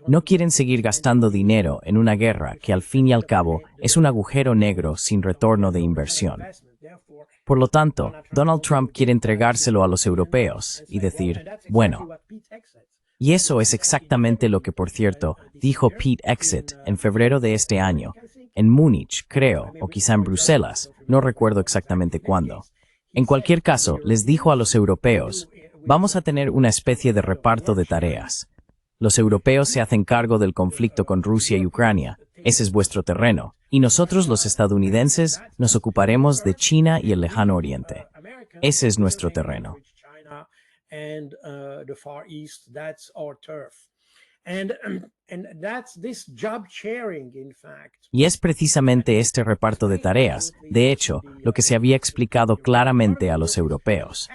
No quieren seguir gastando dinero en una guerra que, al fin y al cabo, es un agujero negro sin retorno de inversión. Por lo tanto, Donald Trump quiere entregárselo a los europeos y decir, bueno. Y eso es exactamente lo que, por cierto, dijo Pete Hegseth en febrero de este año, en Múnich, creo, o quizá en Bruselas, no recuerdo exactamente cuándo. En cualquier caso, les dijo a los europeos, vamos a tener una especie de reparto de tareas. Los europeos se hacen cargo del conflicto con Rusia y Ucrania, ese es vuestro terreno, y nosotros los estadounidenses nos ocuparemos de China y el Lejano Oriente. Ese es nuestro terreno. Y es precisamente este reparto de tareas, de hecho, lo que se había explicado claramente a los europeos.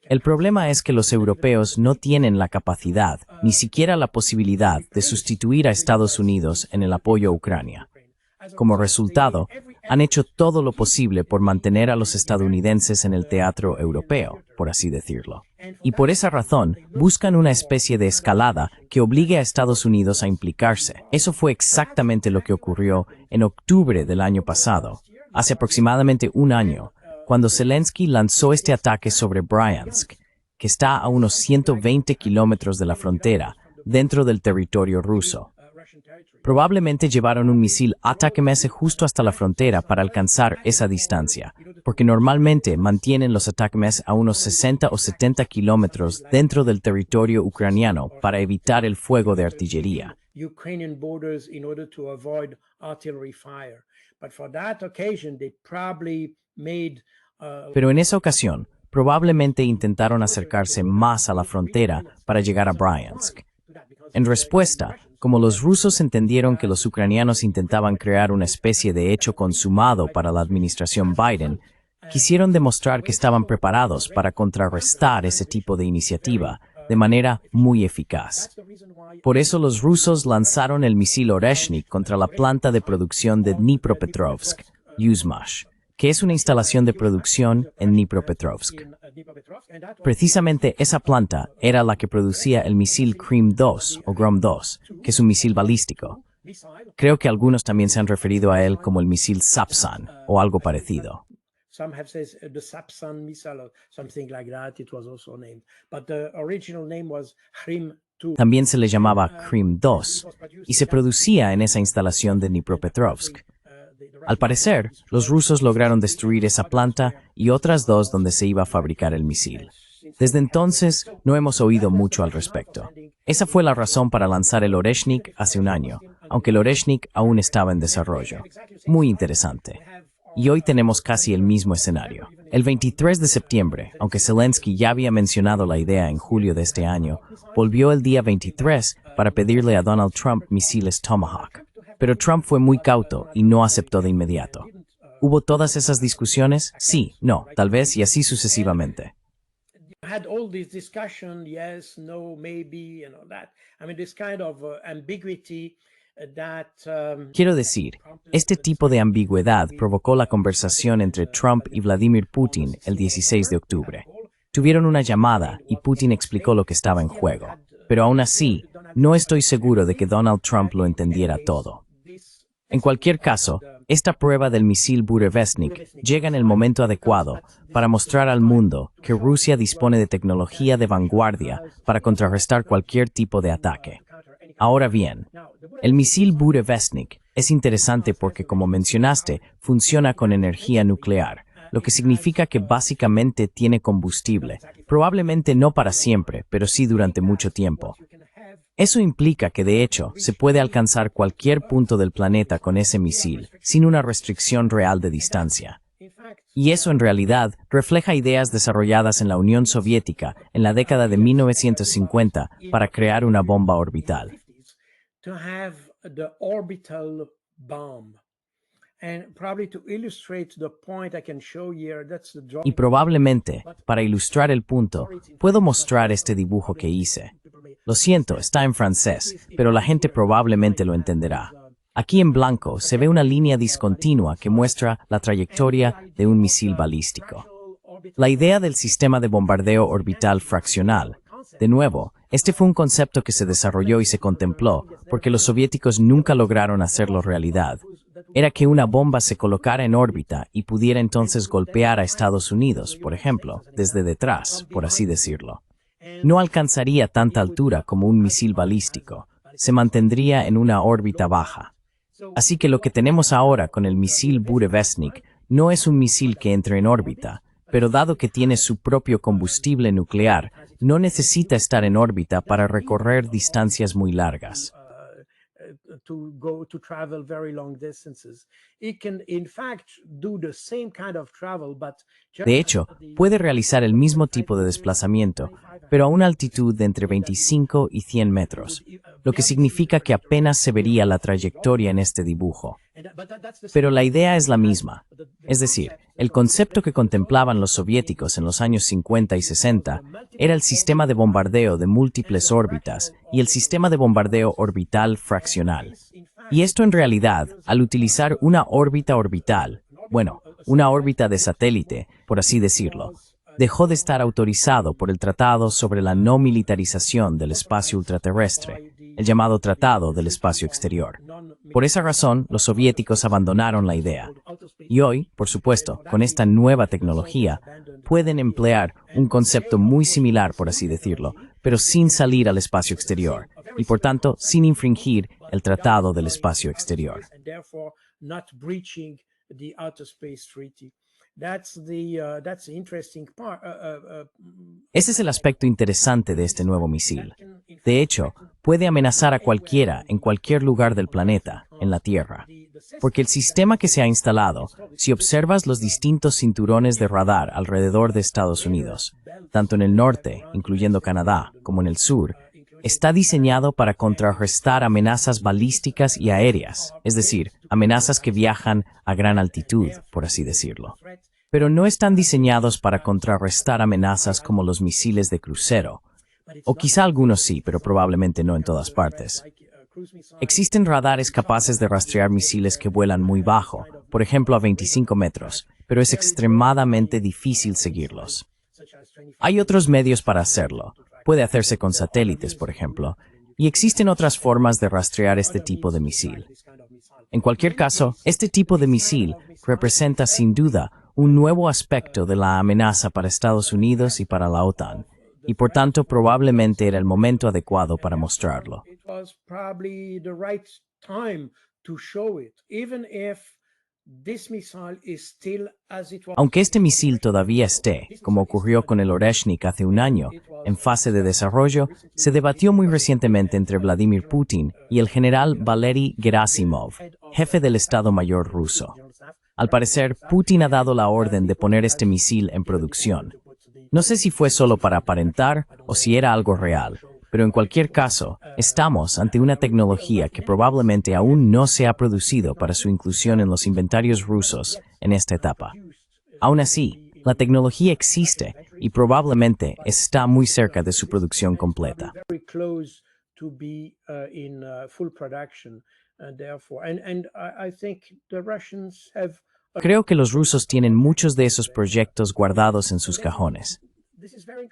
El problema es que los europeos no tienen la capacidad, ni siquiera la posibilidad, de sustituir a Estados Unidos en el apoyo a Ucrania. Como resultado, han hecho todo lo posible por mantener a los estadounidenses en el teatro europeo, por así decirlo. Y por esa razón, buscan una especie de escalada que obligue a Estados Unidos a implicarse. Eso fue exactamente lo que ocurrió en octubre del año pasado, hace aproximadamente un año, cuando Zelensky lanzó este ataque sobre Bryansk, que está a unos 120 kilómetros de la frontera, dentro del territorio ruso. Probablemente llevaron un misil ATACMS justo hasta la frontera para alcanzar esa distancia, porque normalmente mantienen los ATACMS a unos 60 o 70 kilómetros dentro del territorio ucraniano para evitar el fuego de artillería. Ukrainian borders in order to avoid artillery fire. But for that occasion, they probably made Pero en esa ocasión, probablemente intentaron acercarse más a la frontera para llegar a Bryansk. En respuesta, como los rusos entendieron que los ucranianos intentaban crear una especie de hecho consumado para la administración Biden, quisieron demostrar que estaban preparados para contrarrestar ese tipo de iniciativa de manera muy eficaz. Por eso los rusos lanzaron el misil Oreshnik contra la planta de producción de Dnipropetrovsk, Yuzhmash, que es una instalación de producción en Dnipropetrovsk. Precisamente esa planta era la que producía el misil Krim-2 o Grom-2, que es un misil balístico. Creo que algunos también se han referido a él como el misil Sapsan o algo parecido. Some have said the Sapsan missile or something like that. It was also named, but the original name was Krim 2. También se le llamaba Krim-2 y se producía en esa instalación de Dnipropetrovsk. Al parecer, los rusos lograron destruir esa planta y otras dos donde se iba a fabricar el misil. Desde entonces, no hemos oído mucho al respecto. Esa fue la razón para lanzar el Oreshnik hace un año, aunque el Oreshnik aún estaba en desarrollo. Muy interesante. Y hoy tenemos casi el mismo escenario. El 23 de septiembre, aunque Zelensky ya había mencionado la idea en julio de este año, volvió el día 23 para pedirle a Donald Trump misiles Tomahawk. Pero Trump fue muy cauto y no aceptó de inmediato. ¿Hubo todas esas discusiones? Sí, no, tal vez y así sucesivamente. Had all this discussion, yes, no, maybe, that. I mean, this kind of ambiguity that. Quiero decir, este tipo de ambigüedad provocó la conversación entre Trump y Vladimir Putin el 16 de octubre. Tuvieron una llamada y Putin explicó lo que estaba en juego. Pero aún así, no estoy seguro de que Donald Trump lo entendiera todo. En cualquier caso, esta prueba del misil Burevestnik llega en el momento adecuado para mostrar al mundo que Rusia dispone de tecnología de vanguardia para contrarrestar cualquier tipo de ataque. Ahora bien, el misil Burevestnik es interesante porque, como mencionaste, funciona con energía nuclear, lo que significa que básicamente tiene combustible, probablemente no para siempre, pero sí durante mucho tiempo. Eso implica que, de hecho, se puede alcanzar cualquier punto del planeta con ese misil, sin una restricción real de distancia. Y eso en realidad refleja ideas desarrolladas en la Unión Soviética en la década de 1950 para crear una bomba orbital. Y probablemente, para ilustrar el punto, puedo mostrar este dibujo que hice. Lo siento, está en francés, pero la gente probablemente lo entenderá. Aquí en blanco se ve una línea discontinua que muestra la trayectoria de un misil balístico. La idea del sistema de bombardeo orbital fraccional. De nuevo, este fue un concepto que se desarrolló y se contempló porque los soviéticos nunca lograron hacerlo realidad. Era que una bomba se colocara en órbita y pudiera entonces golpear a Estados Unidos, por ejemplo, desde detrás, por así decirlo. No alcanzaría tanta altura como un misil balístico, se mantendría en una órbita baja. Así que lo que tenemos ahora con el misil Burevestnik no es un misil que entre en órbita, pero dado que tiene su propio combustible nuclear, no necesita estar en órbita para recorrer distancias muy largas. De hecho, puede realizar el mismo tipo de desplazamiento, pero a una altitud de entre 25 y 100 metros, lo que significa que apenas se vería la trayectoria en este dibujo. Pero la idea es la misma, es decir, el concepto que contemplaban los soviéticos en los años 50 y 60 era el sistema de bombardeo de múltiples órbitas y el sistema de bombardeo orbital fraccional. Y esto en realidad, al utilizar una órbita orbital, una órbita de satélite, por así decirlo, dejó de estar autorizado por el Tratado sobre la No Militarización del Espacio Ultraterrestre, el llamado Tratado del Espacio Exterior. Por esa razón, los soviéticos abandonaron la idea. Y hoy, por supuesto, con esta nueva tecnología, pueden emplear un concepto muy similar, por así decirlo, pero sin salir al espacio exterior, y por tanto, sin infringir el Tratado del Espacio Exterior. Ese es el aspecto interesante de este nuevo misil. De hecho, puede amenazar a cualquiera en cualquier lugar del planeta, en la Tierra. Porque el sistema que se ha instalado, si observas los distintos cinturones de radar alrededor de Estados Unidos, tanto en el norte, incluyendo Canadá, como en el sur, está diseñado para contrarrestar amenazas balísticas y aéreas, es decir, amenazas que viajan a gran altitud, por así decirlo. Pero no están diseñados para contrarrestar amenazas como los misiles de crucero, o quizá algunos sí, pero probablemente no en todas partes. Existen radares capaces de rastrear misiles que vuelan muy bajo, por ejemplo a 25 metros, pero es extremadamente difícil seguirlos. Hay otros medios para hacerlo. Puede hacerse con satélites, por ejemplo, y existen otras formas de rastrear este tipo de misil. En cualquier caso, este tipo de misil representa sin duda un nuevo aspecto de la amenaza para Estados Unidos y para la OTAN, y por tanto probablemente era el momento adecuado para mostrarlo. Aunque este misil todavía esté, como ocurrió con el Oreshnik hace un año, en fase de desarrollo, se debatió muy recientemente entre Vladimir Putin y el general Valery Gerasimov, jefe del Estado Mayor ruso. Al parecer, Putin ha dado la orden de poner este misil en producción. No sé si fue solo para aparentar o si era algo real, pero en cualquier caso, estamos ante una tecnología que probablemente aún no se ha producido para su inclusión en los inventarios rusos en esta etapa. Aún así, la tecnología existe y probablemente está muy cerca de su producción completa. Creo que los rusos tienen muchos de esos proyectos guardados en sus cajones.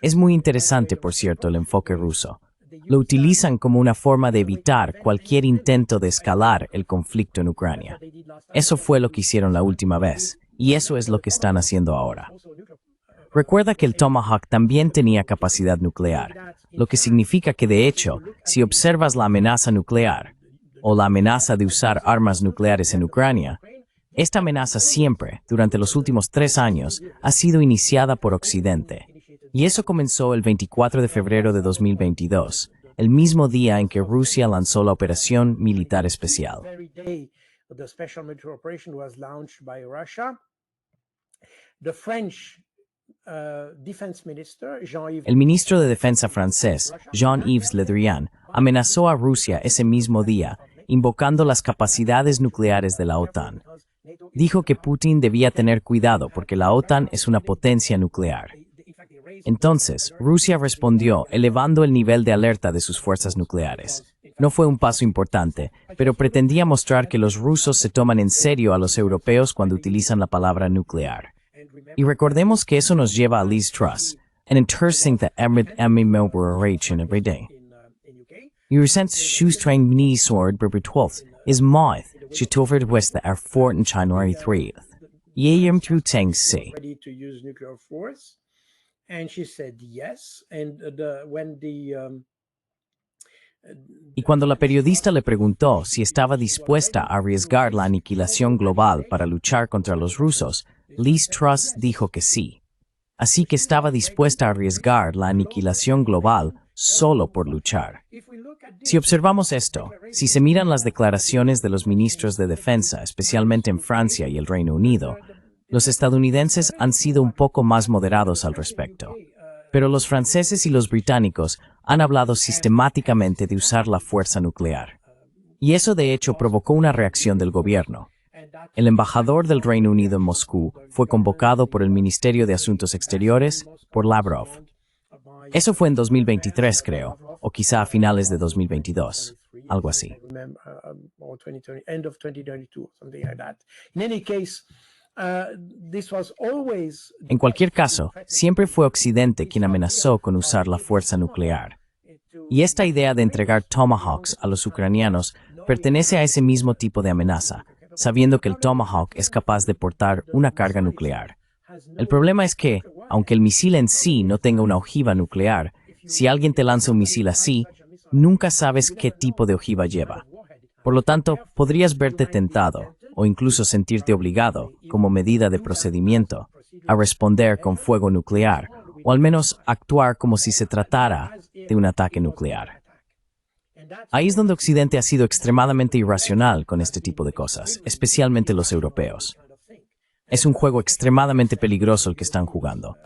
Es muy interesante, por cierto, el enfoque ruso. Lo utilizan como una forma de evitar cualquier intento de escalar el conflicto en Ucrania. Eso fue lo que hicieron la última vez, y eso es lo que están haciendo ahora. Recuerda que el Tomahawk también tenía capacidad nuclear, lo que significa que de hecho, si observas la amenaza nuclear, o la amenaza de usar armas nucleares en Ucrania, esta amenaza siempre, durante los últimos 3 años, ha sido iniciada por Occidente. Y eso comenzó el 24 de febrero de 2022, el mismo día en que Rusia lanzó la operación militar especial. El ministro de Defensa francés, Jean-Yves Le Drian, amenazó a Rusia ese mismo día, invocando las capacidades nucleares de la OTAN. Dijo que Putin debía tener cuidado porque la OTAN es una potencia nuclear. Entonces, Rusia respondió elevando el nivel de alerta de sus fuerzas nucleares. No fue un paso importante, pero pretendía mostrar que los rusos se toman en serio a los europeos cuando utilizan la palabra nuclear. Y recordemos que eso nos lleva a Liz Truss, en interesting the memoration every day. Ursen's shoestring knee sword berbertwolf is moth, shitover west the fort in January 3th. Yam through Tang C. And she said yes, Y cuando la periodista le preguntó si estaba dispuesta a arriesgar la aniquilación global para luchar contra los rusos, Liz Truss dijo que sí. Así que estaba dispuesta a arriesgar la aniquilación global solo por luchar. Si observamos esto, si se miran las declaraciones de los ministros de defensa, especialmente en Francia y el Reino Unido, los estadounidenses han sido un poco más moderados al respecto. Pero los franceses y los británicos han hablado sistemáticamente de usar la fuerza nuclear. Y eso de hecho provocó una reacción del gobierno. El embajador del Reino Unido en Moscú fue convocado por el Ministerio de Asuntos Exteriores, por Lavrov. Eso fue en 2023, creo, o quizá a finales de 2022, algo así. En cualquier caso, siempre fue Occidente quien amenazó con usar la fuerza nuclear. Y esta idea de entregar Tomahawks a los ucranianos pertenece a ese mismo tipo de amenaza, sabiendo que el Tomahawk es capaz de portar una carga nuclear. El problema es que, aunque el misil en sí no tenga una ojiva nuclear, si alguien te lanza un misil así, nunca sabes qué tipo de ojiva lleva. Por lo tanto, podrías verte tentado, o incluso sentirte obligado, como medida de procedimiento, a responder con fuego nuclear, o al menos actuar como si se tratara de un ataque nuclear. Ahí es donde Occidente ha sido extremadamente irracional con este tipo de cosas, especialmente los europeos. Es un juego extremadamente peligroso el que están jugando.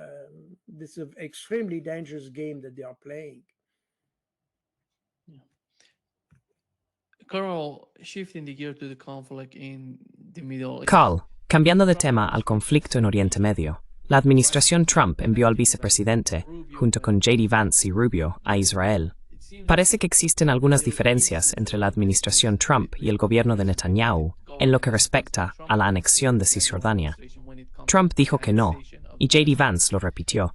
This is an extremely dangerous game that they are playing. Carl, shifting the gear to the conflict in the Middle East. Carl, cambiando de tema al conflicto en Oriente Medio, la administración Trump envió al vicepresidente, junto con J.D. Vance y Rubio, a Israel. Parece que existen algunas diferencias entre la administración Trump y el gobierno de Netanyahu en lo que respecta a la anexión de Cisjordania. Trump dijo que no, y J.D. Vance lo repitió.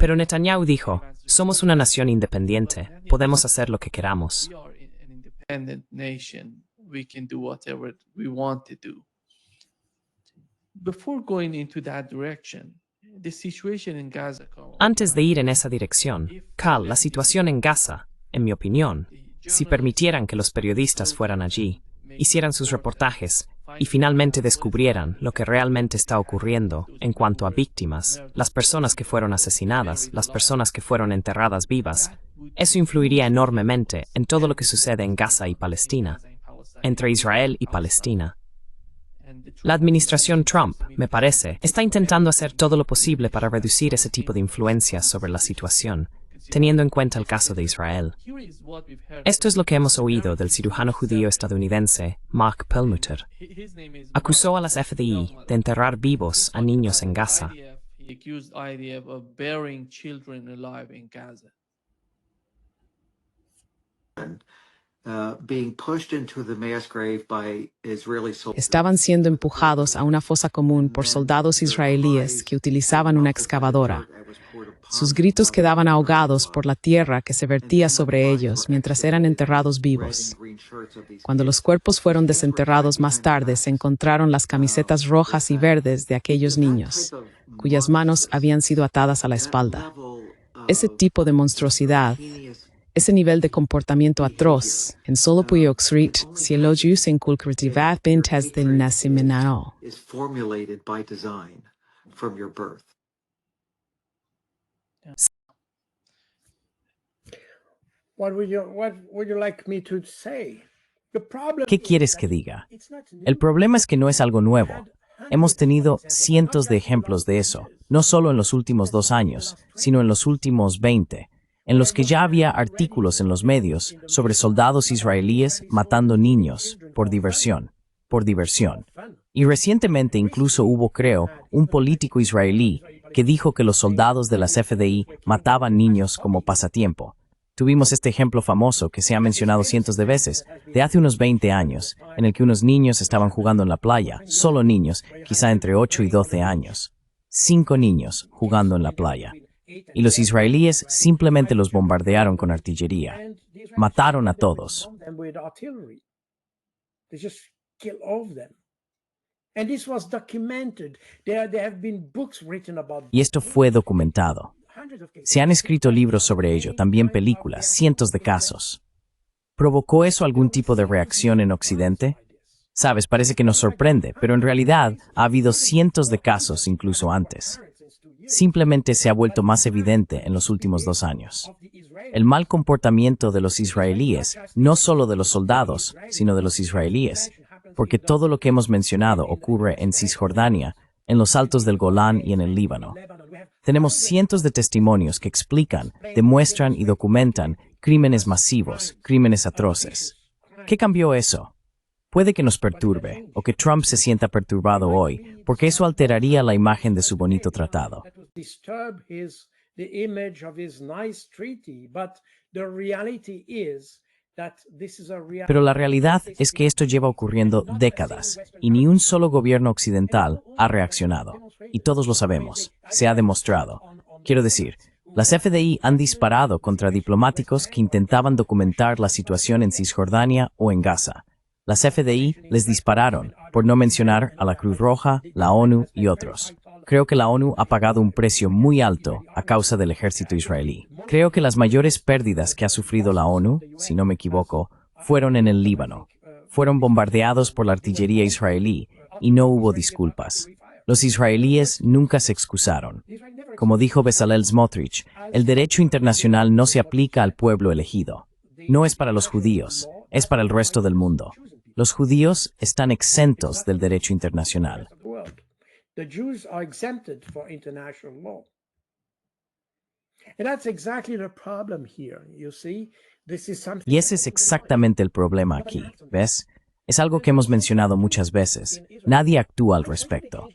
Pero Netanyahu dijo, somos una nación independiente, podemos hacer lo que queramos. We are an independent nation. We can do whatever we want to do. Before going into that direction, the situation in Gaza, Carl, Antes de ir en esa dirección, Carl, la situación en Gaza, en mi opinión, si permitieran que los periodistas fueran allí, hicieran sus reportajes y finalmente descubrieran lo que realmente está ocurriendo en cuanto a víctimas, las personas que fueron asesinadas, las personas que fueron enterradas vivas, eso influiría enormemente en todo lo que sucede en Gaza y Palestina, entre Israel y Palestina. La administración Trump, me parece, está intentando hacer todo lo posible para reducir ese tipo de influencias sobre la situación, teniendo en cuenta el caso de Israel. Esto es lo que hemos oído del cirujano judío estadounidense Mark Perlmutter. Acusó a las FDI de enterrar vivos a niños en Gaza. He accused IDF of burying children alive in Gaza. Being pushed into the mass grave by Israeli soldiers. Estaban siendo empujados a una fosa común por soldados israelíes que utilizaban una excavadora. Sus gritos quedaban ahogados por la tierra que se vertía sobre ellos mientras eran enterrados vivos. Cuando los cuerpos fueron desenterrados más tarde, se encontraron las camisetas rojas y verdes de aquellos niños, cuyas manos habían sido atadas a la espalda. Ese tipo de monstruosidad, ese nivel de comportamiento atroz, en solo puede ocurrir si el odio se inculcativa desde el nacimiento. Is formulated by design from your birth. What would you like me to say? The problem ¿Qué is quieres that que diga? it's not new. El problema es que no es algo nuevo. Hemos tenido cientos de ejemplos de eso, no solo en los últimos 2 años, sino en los últimos 20, en los que ya había artículos en los medios sobre soldados israelíes matando niños por diversión. Y recientemente incluso hubo, creo, un político israelí que dijo que los soldados de las FDI mataban niños como pasatiempo. Tuvimos este ejemplo famoso que se ha mencionado cientos de veces, de hace unos 20 años, en el que unos niños estaban jugando en la playa, solo niños, quizá entre 8 y 12 años. 5 niños jugando en la playa. Y los israelíes simplemente los bombardearon con artillería. Mataron a todos. And with artillery. They just kill all of them. And this was documented. There have been books written about Y esto fue documentado. hundreds of cases. Se han escrito libros sobre ello, también películas, cientos de casos. ¿Provocó eso algún tipo de reacción en Occidente? Sabes, parece que nos sorprende, pero en realidad ha habido cientos de casos incluso antes. Simplemente se ha vuelto más evidente en los últimos 2 años. El mal comportamiento de los israelíes, no solo de los soldados, sino de los israelíes, porque todo lo que hemos mencionado ocurre en Cisjordania, en los altos del Golán y en el Líbano. Tenemos cientos de testimonios que explican, demuestran y documentan crímenes masivos, crímenes atroces. ¿Qué cambió eso? Puede que nos perturbe, o que Trump se sienta perturbado hoy, porque eso alteraría la imagen de su bonito tratado. That would disturb the image of his nice treaty, but the reality is that this is a reality. Pero la realidad es que esto lleva ocurriendo décadas, y ni un solo gobierno occidental ha reaccionado. Y todos lo sabemos, se ha demostrado. Quiero decir, las FDI han disparado contra diplomáticos que intentaban documentar la situación en Cisjordania o en Gaza. Las FDI les dispararon, por no mencionar a la Cruz Roja, la ONU y otros. Creo que la ONU ha pagado un precio muy alto a causa del ejército israelí. Creo que las mayores pérdidas que ha sufrido la ONU, si no me equivoco, fueron en el Líbano. Fueron bombardeados por la artillería israelí y no hubo disculpas. Los israelíes nunca se excusaron. Como dijo Bezalel Smotrich, el derecho internacional no se aplica al pueblo elegido. no es para los judíos, es para el resto del mundo. Los judíos están exentos del derecho internacional. The Jews are exempted for international law. And that's exactly the problem here. You see, this is something. Y ese es exactamente el problema aquí, ¿ves? Es algo que hemos mencionado muchas veces. Nadie actúa al respecto.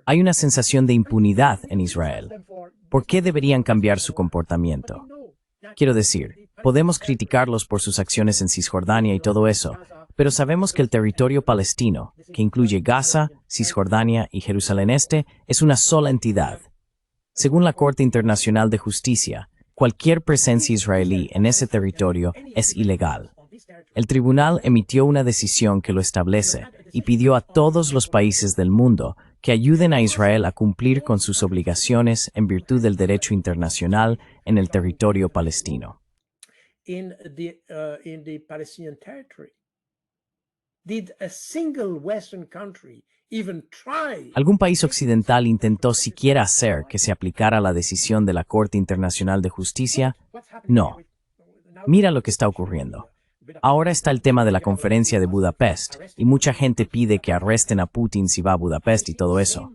Hay una sensación de impunidad en Israel. ¿Por qué deberían cambiar su comportamiento? Quiero decir, podemos criticarlos por sus acciones en Cisjordania y todo eso, pero sabemos que el territorio palestino, que incluye Gaza, Cisjordania y Jerusalén Este, es una sola entidad. Según la Corte Internacional de Justicia, cualquier presencia israelí en ese territorio es ilegal. El tribunal emitió una decisión que lo establece y pidió a todos los países del mundo que ayuden a Israel a cumplir con sus obligaciones en virtud del derecho internacional en el territorio palestino. In the Palestinian territory. Did a single Western country even try? ¿Algún país occidental intentó siquiera hacer que se aplicara la decisión de la Corte Internacional de Justicia? No. Mira lo que está ocurriendo. Ahora está el tema de la conferencia de Budapest, y mucha gente pide que arresten a Putin si va a Budapest y todo eso.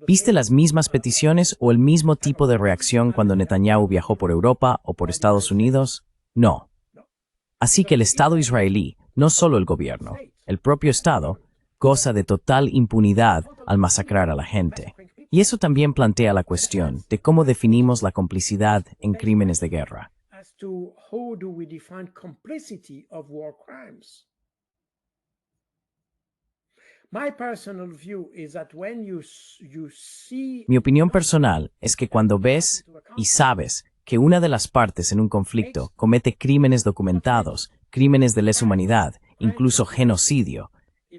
¿Viste las mismas peticiones o el mismo tipo de reacción cuando Netanyahu viajó por Europa o por Estados Unidos? No. Así que el Estado israelí, no solo el gobierno, el propio Estado, goza de total impunidad al masacrar a la gente. Y eso también plantea la cuestión de cómo definimos la complicidad en crímenes de guerra. As to how do we define complicity of war crimes? My personal view is that when you see Mi opinión personal es que cuando ves y sabes que una de las partes en un conflicto comete crímenes documentados, crímenes de lesa humanidad, incluso genocidio,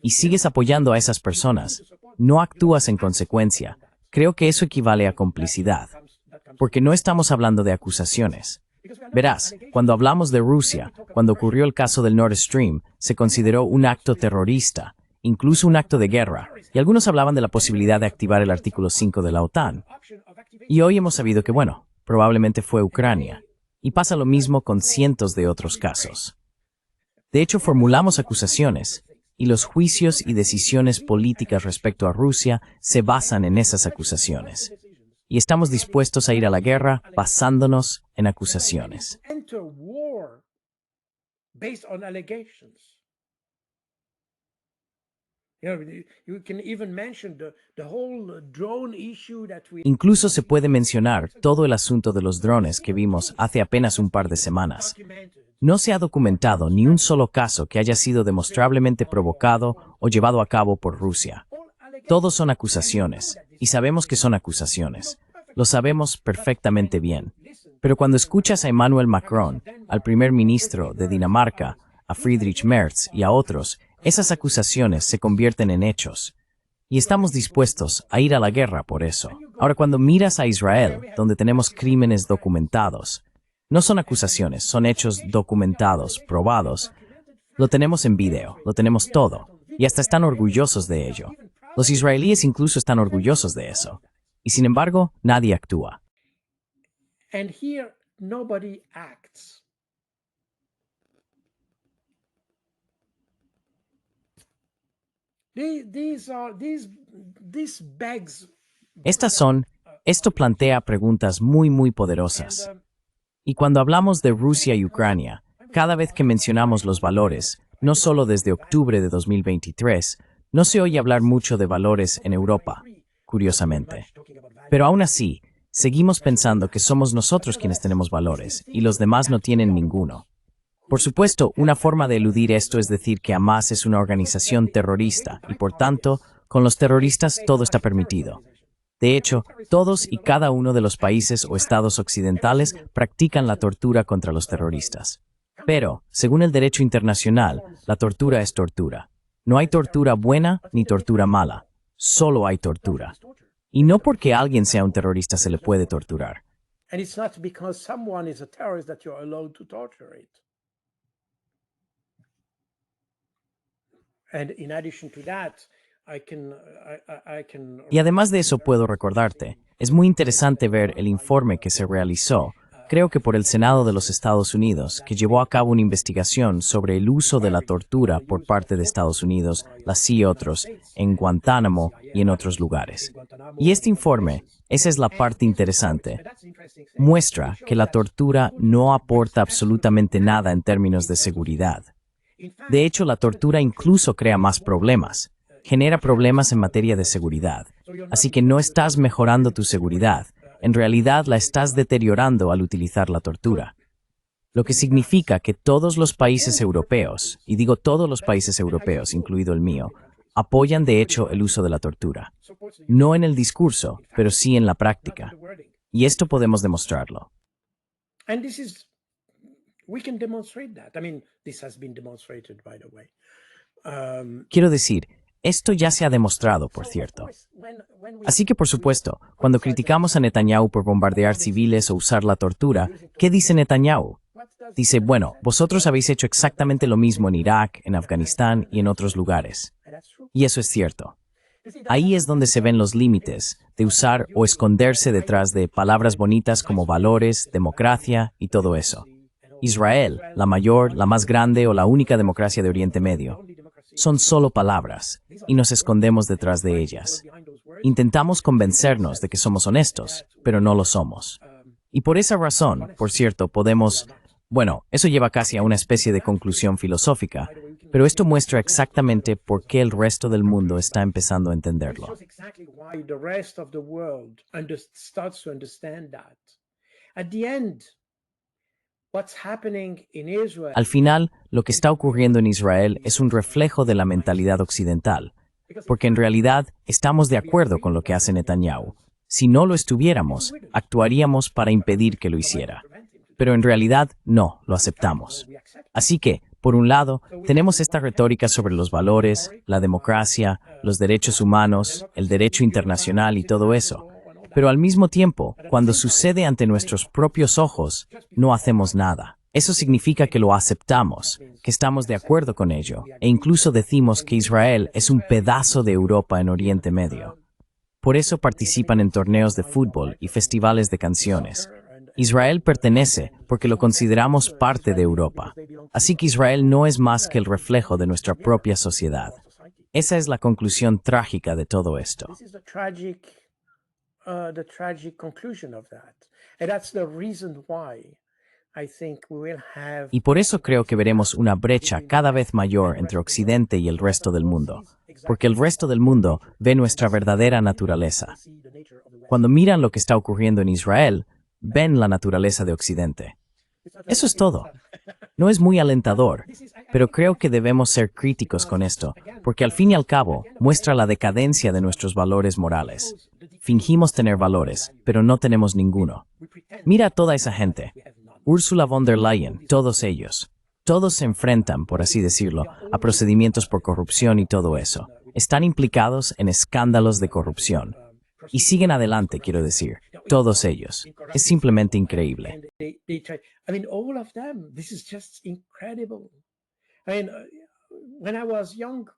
y sigues apoyando a esas personas, no actúas en consecuencia, creo que eso equivale a complicidad, porque no estamos hablando de acusaciones. Verás, cuando hablamos de Rusia, cuando ocurrió el caso del Nord Stream, se consideró un acto terrorista, incluso un acto de guerra, y algunos hablaban de la posibilidad de activar el artículo 5 de la OTAN. Y hoy hemos sabido que, bueno, probablemente fue Ucrania. Y pasa lo mismo con cientos de otros casos. De hecho, formulamos acusaciones, y los juicios y decisiones políticas respecto a Rusia se basan en esas acusaciones. Y estamos dispuestos a ir a la guerra basándonos en acusaciones. enter war based on allegations. You know, you can even mention the whole drone issue that we Incluso se puede mencionar todo el asunto de los drones que vimos hace apenas un par de semanas. documented. No se ha documentado ni un solo caso que haya sido demostrablemente provocado o llevado a cabo por Rusia. Todos son acusaciones, y sabemos que son acusaciones. Lo sabemos perfectamente bien. Pero cuando escuchas a Emmanuel Macron, al primer ministro de Dinamarca, a Friedrich Merz y a otros, esas acusaciones se convierten en hechos. Y estamos dispuestos a ir a la guerra por eso. Ahora, cuando miras a Israel, donde tenemos crímenes documentados, no son acusaciones, son hechos documentados, probados. Lo tenemos en video, lo tenemos todo, y hasta están orgullosos de ello. Los israelíes incluso están orgullosos de eso. Y sin embargo, nadie actúa. And here nobody acts. These begs Esto plantea preguntas muy poderosas. Y cuando hablamos de Rusia y Ucrania, cada vez que mencionamos los valores, no solo desde octubre de 2023, no se oye hablar mucho de valores en Europa, curiosamente. Pero aún así, seguimos pensando que somos nosotros quienes tenemos valores y los demás no tienen ninguno. Por supuesto, una forma de eludir esto es decir que Hamas es una organización terrorista y por tanto, con los terroristas todo está permitido. De hecho, todos y cada uno de los países o estados occidentales practican la tortura contra los terroristas. Pero, según el derecho internacional, la tortura es tortura. No hay tortura buena ni tortura mala. Solo hay tortura. Y no porque alguien sea un terrorista se le puede torturar. and it's not because someone is a terrorist that you're allowed to torture it. And in addition to that, I can Y además de eso puedo recordarte, es muy interesante ver el informe que se realizó creo que por el Senado de los Estados Unidos, que llevó a cabo una investigación sobre el uso de la tortura por parte de Estados Unidos, la CIA y otros, en Guantánamo y en otros lugares. Y este informe, esa es la parte interesante, muestra que la tortura no aporta absolutamente nada en términos de seguridad. De hecho, la tortura incluso crea más problemas, genera problemas en materia de seguridad. Así que no estás mejorando tu seguridad, en realidad la estás deteriorando al utilizar la tortura. Lo que significa que todos los países europeos, y digo todos los países europeos, incluido el mío, apoyan de hecho el uso de la tortura. No en el discurso, pero sí en la práctica. Y esto podemos demostrarlo. And this is, we can demonstrate that. I mean, this has been demonstrated, by the way. Quiero decir, esto ya se ha demostrado, por cierto. Así que, por supuesto, cuando criticamos a Netanyahu por bombardear civiles o usar la tortura, ¿qué dice Netanyahu? Dice, bueno, vosotros habéis hecho exactamente lo mismo en Irak, en Afganistán y en otros lugares. Y eso es cierto. Ahí es donde se ven los límites de usar o esconderse detrás de palabras bonitas como valores, democracia y todo eso. Israel, la mayor, la más grande o la única democracia de Oriente Medio. Son solo palabras, y nos escondemos detrás de ellas. Intentamos convencernos de que somos honestos, pero no lo somos. Y por esa razón, por cierto, podemos... Bueno, eso lleva casi a una especie de conclusión filosófica, pero esto muestra exactamente por qué el resto del mundo está empezando a entenderlo. Al final, lo que está ocurriendo en Israel es un reflejo de la mentalidad occidental, porque en realidad estamos de acuerdo con lo que hace Netanyahu. Si no lo estuviéramos, actuaríamos para impedir que lo hiciera. Pero en realidad no, lo aceptamos. Así que, por un lado, tenemos esta retórica sobre los valores, la democracia, los derechos humanos, el derecho internacional y todo eso. Pero al mismo tiempo, cuando sucede ante nuestros propios ojos, no hacemos nada. Eso significa que lo aceptamos, que estamos de acuerdo con ello, e incluso decimos que Israel es un pedazo de Europa en Oriente Medio. Por eso participan en torneos de fútbol y festivales de canciones. Israel pertenece porque lo consideramos parte de Europa. Así que Israel no es más que el reflejo de nuestra propia sociedad. Esa es la conclusión trágica de todo esto. The tragic conclusion of that. And that's the reason why I think we will have... Y por eso creo que veremos una brecha cada vez mayor entre Occidente y el resto del mundo, porque el resto del mundo ve nuestra verdadera naturaleza. Cuando miran lo que está ocurriendo en Israel, ven la naturaleza de Occidente. Eso es todo. No es muy alentador, pero creo que debemos ser críticos con esto, porque al fin y al cabo muestra la decadencia de nuestros valores morales. Fingimos tener valores, pero no tenemos ninguno. Mira a toda esa gente. Ursula von der Leyen, todos ellos. Todos se enfrentan, por así decirlo, a procedimientos por corrupción y todo eso. Están implicados en escándalos de corrupción. Y siguen adelante, quiero decir. Todos ellos. Es simplemente increíble. All of them. This is just incredible. When I was young,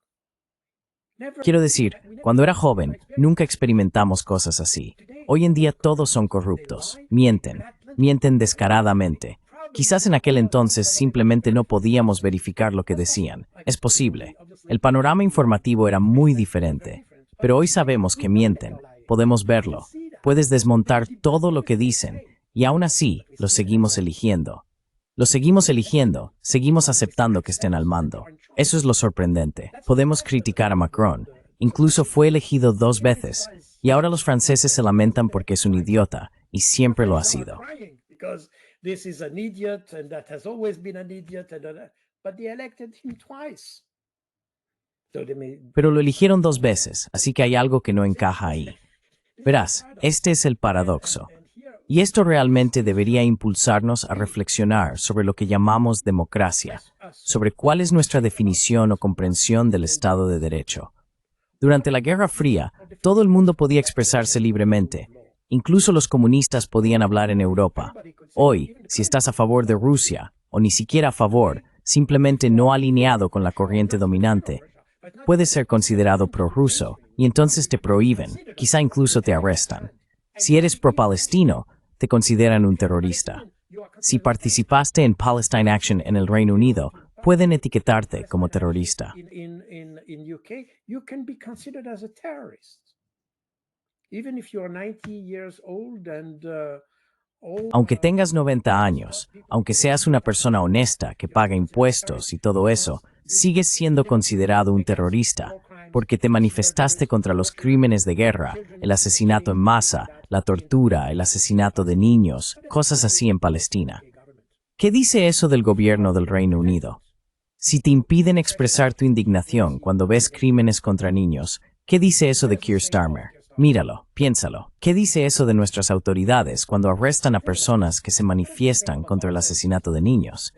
quiero decir, cuando era joven, nunca experimentamos cosas así. Hoy en día todos son corruptos. Mienten descaradamente. Quizás en aquel entonces simplemente no podíamos verificar lo que decían. Es posible. El panorama informativo era muy diferente. Pero hoy sabemos que mienten. Podemos verlo. Puedes desmontar todo lo que dicen. Y aún así, los seguimos eligiendo. Los seguimos eligiendo, seguimos aceptando que estén al mando. Eso es lo sorprendente. Podemos criticar a Macron. Incluso fue elegido 2 veces. Y ahora los franceses se lamentan porque es un idiota. Y siempre lo ha sido. Pero lo eligieron 2 veces, así que hay algo que no encaja ahí. Verás, este es el paradoxo. Y esto realmente debería impulsarnos a reflexionar sobre lo que llamamos democracia, sobre cuál es nuestra definición o comprensión del Estado de Derecho. Durante la Guerra Fría, todo el mundo podía expresarse libremente. Incluso los comunistas podían hablar en Europa. Hoy, si estás a favor de Rusia, o ni siquiera a favor, simplemente no alineado con la corriente dominante, puedes ser considerado prorruso, y entonces te prohíben, quizá incluso te arrestan. Si eres pro-palestino, te consideran un terrorista. Si participaste en Palestine Action en el Reino Unido, pueden etiquetarte como terrorista. In UK, you can be considered as a terrorist. Even if you're 90 years old and Aunque tengas 90 años, aunque seas una persona honesta que paga impuestos y todo eso, sigues siendo considerado un terrorista porque te manifestaste contra los crímenes de guerra, el asesinato en masa, la tortura, el asesinato de niños, cosas así en Palestina. ¿Qué dice eso del gobierno del Reino Unido? Si te impiden expresar tu indignación cuando ves crímenes contra niños, ¿qué dice eso de Keir Starmer? Míralo, piénsalo. ¿Qué dice eso de nuestras autoridades cuando arrestan a personas que se manifiestan contra el asesinato de niños?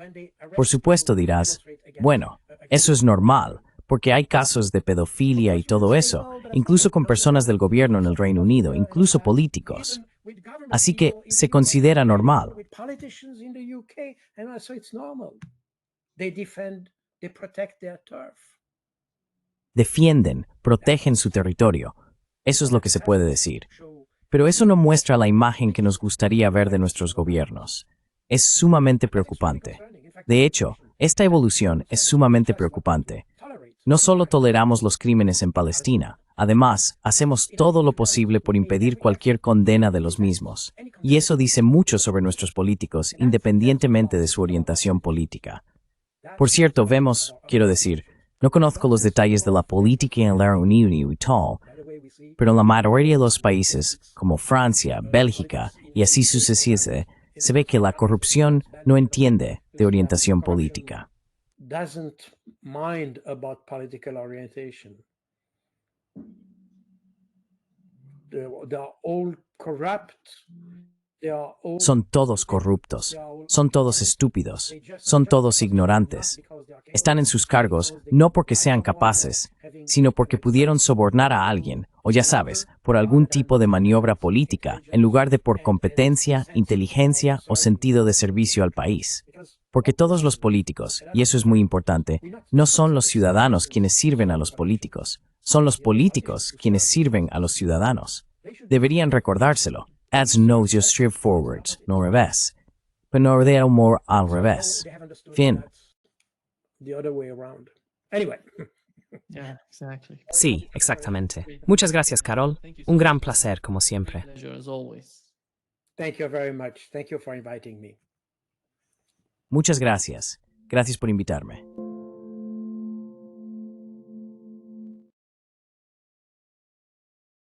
Por supuesto dirás, bueno, eso es normal, porque hay casos de pedofilia y todo eso, incluso con personas del gobierno en el Reino Unido, incluso políticos. Así que se considera normal. Defienden, protegen su territorio. Eso es lo que se puede decir. Pero eso no muestra la imagen que nos gustaría ver de nuestros gobiernos. Es sumamente preocupante. De hecho, esta evolución es sumamente preocupante. No solo toleramos los crímenes en Palestina, además, hacemos todo lo posible por impedir cualquier condena de los mismos. Y eso dice mucho sobre nuestros políticos, independientemente de su orientación política. Por cierto, no conozco los detalles de la política en la Unión y tal, pero en la mayoría de los países, como Francia, Bélgica y así sucesivamente, se ve que la corrupción no entiende de orientación política. Son todos corruptos, son todos estúpidos, son todos ignorantes. Están en sus cargos no porque sean capaces, sino porque pudieron sobornar a alguien, o ya sabes, por algún tipo de maniobra política, en lugar de por competencia, inteligencia o sentido de servicio al país. Porque todos los políticos, y eso es muy importante, no son los ciudadanos quienes sirven a los políticos, son los políticos quienes sirven a los ciudadanos. Deberían recordárselo. As knows your straightforwards, no revés. Pero no de humor al revés. Fin. Yeah, exactly. Sí, exactamente. Muchas gracias, Carol. Un gran placer, como siempre. Pleasure as always. Thank you very much. Thank you for inviting me. Muchas gracias. Gracias por invitarme.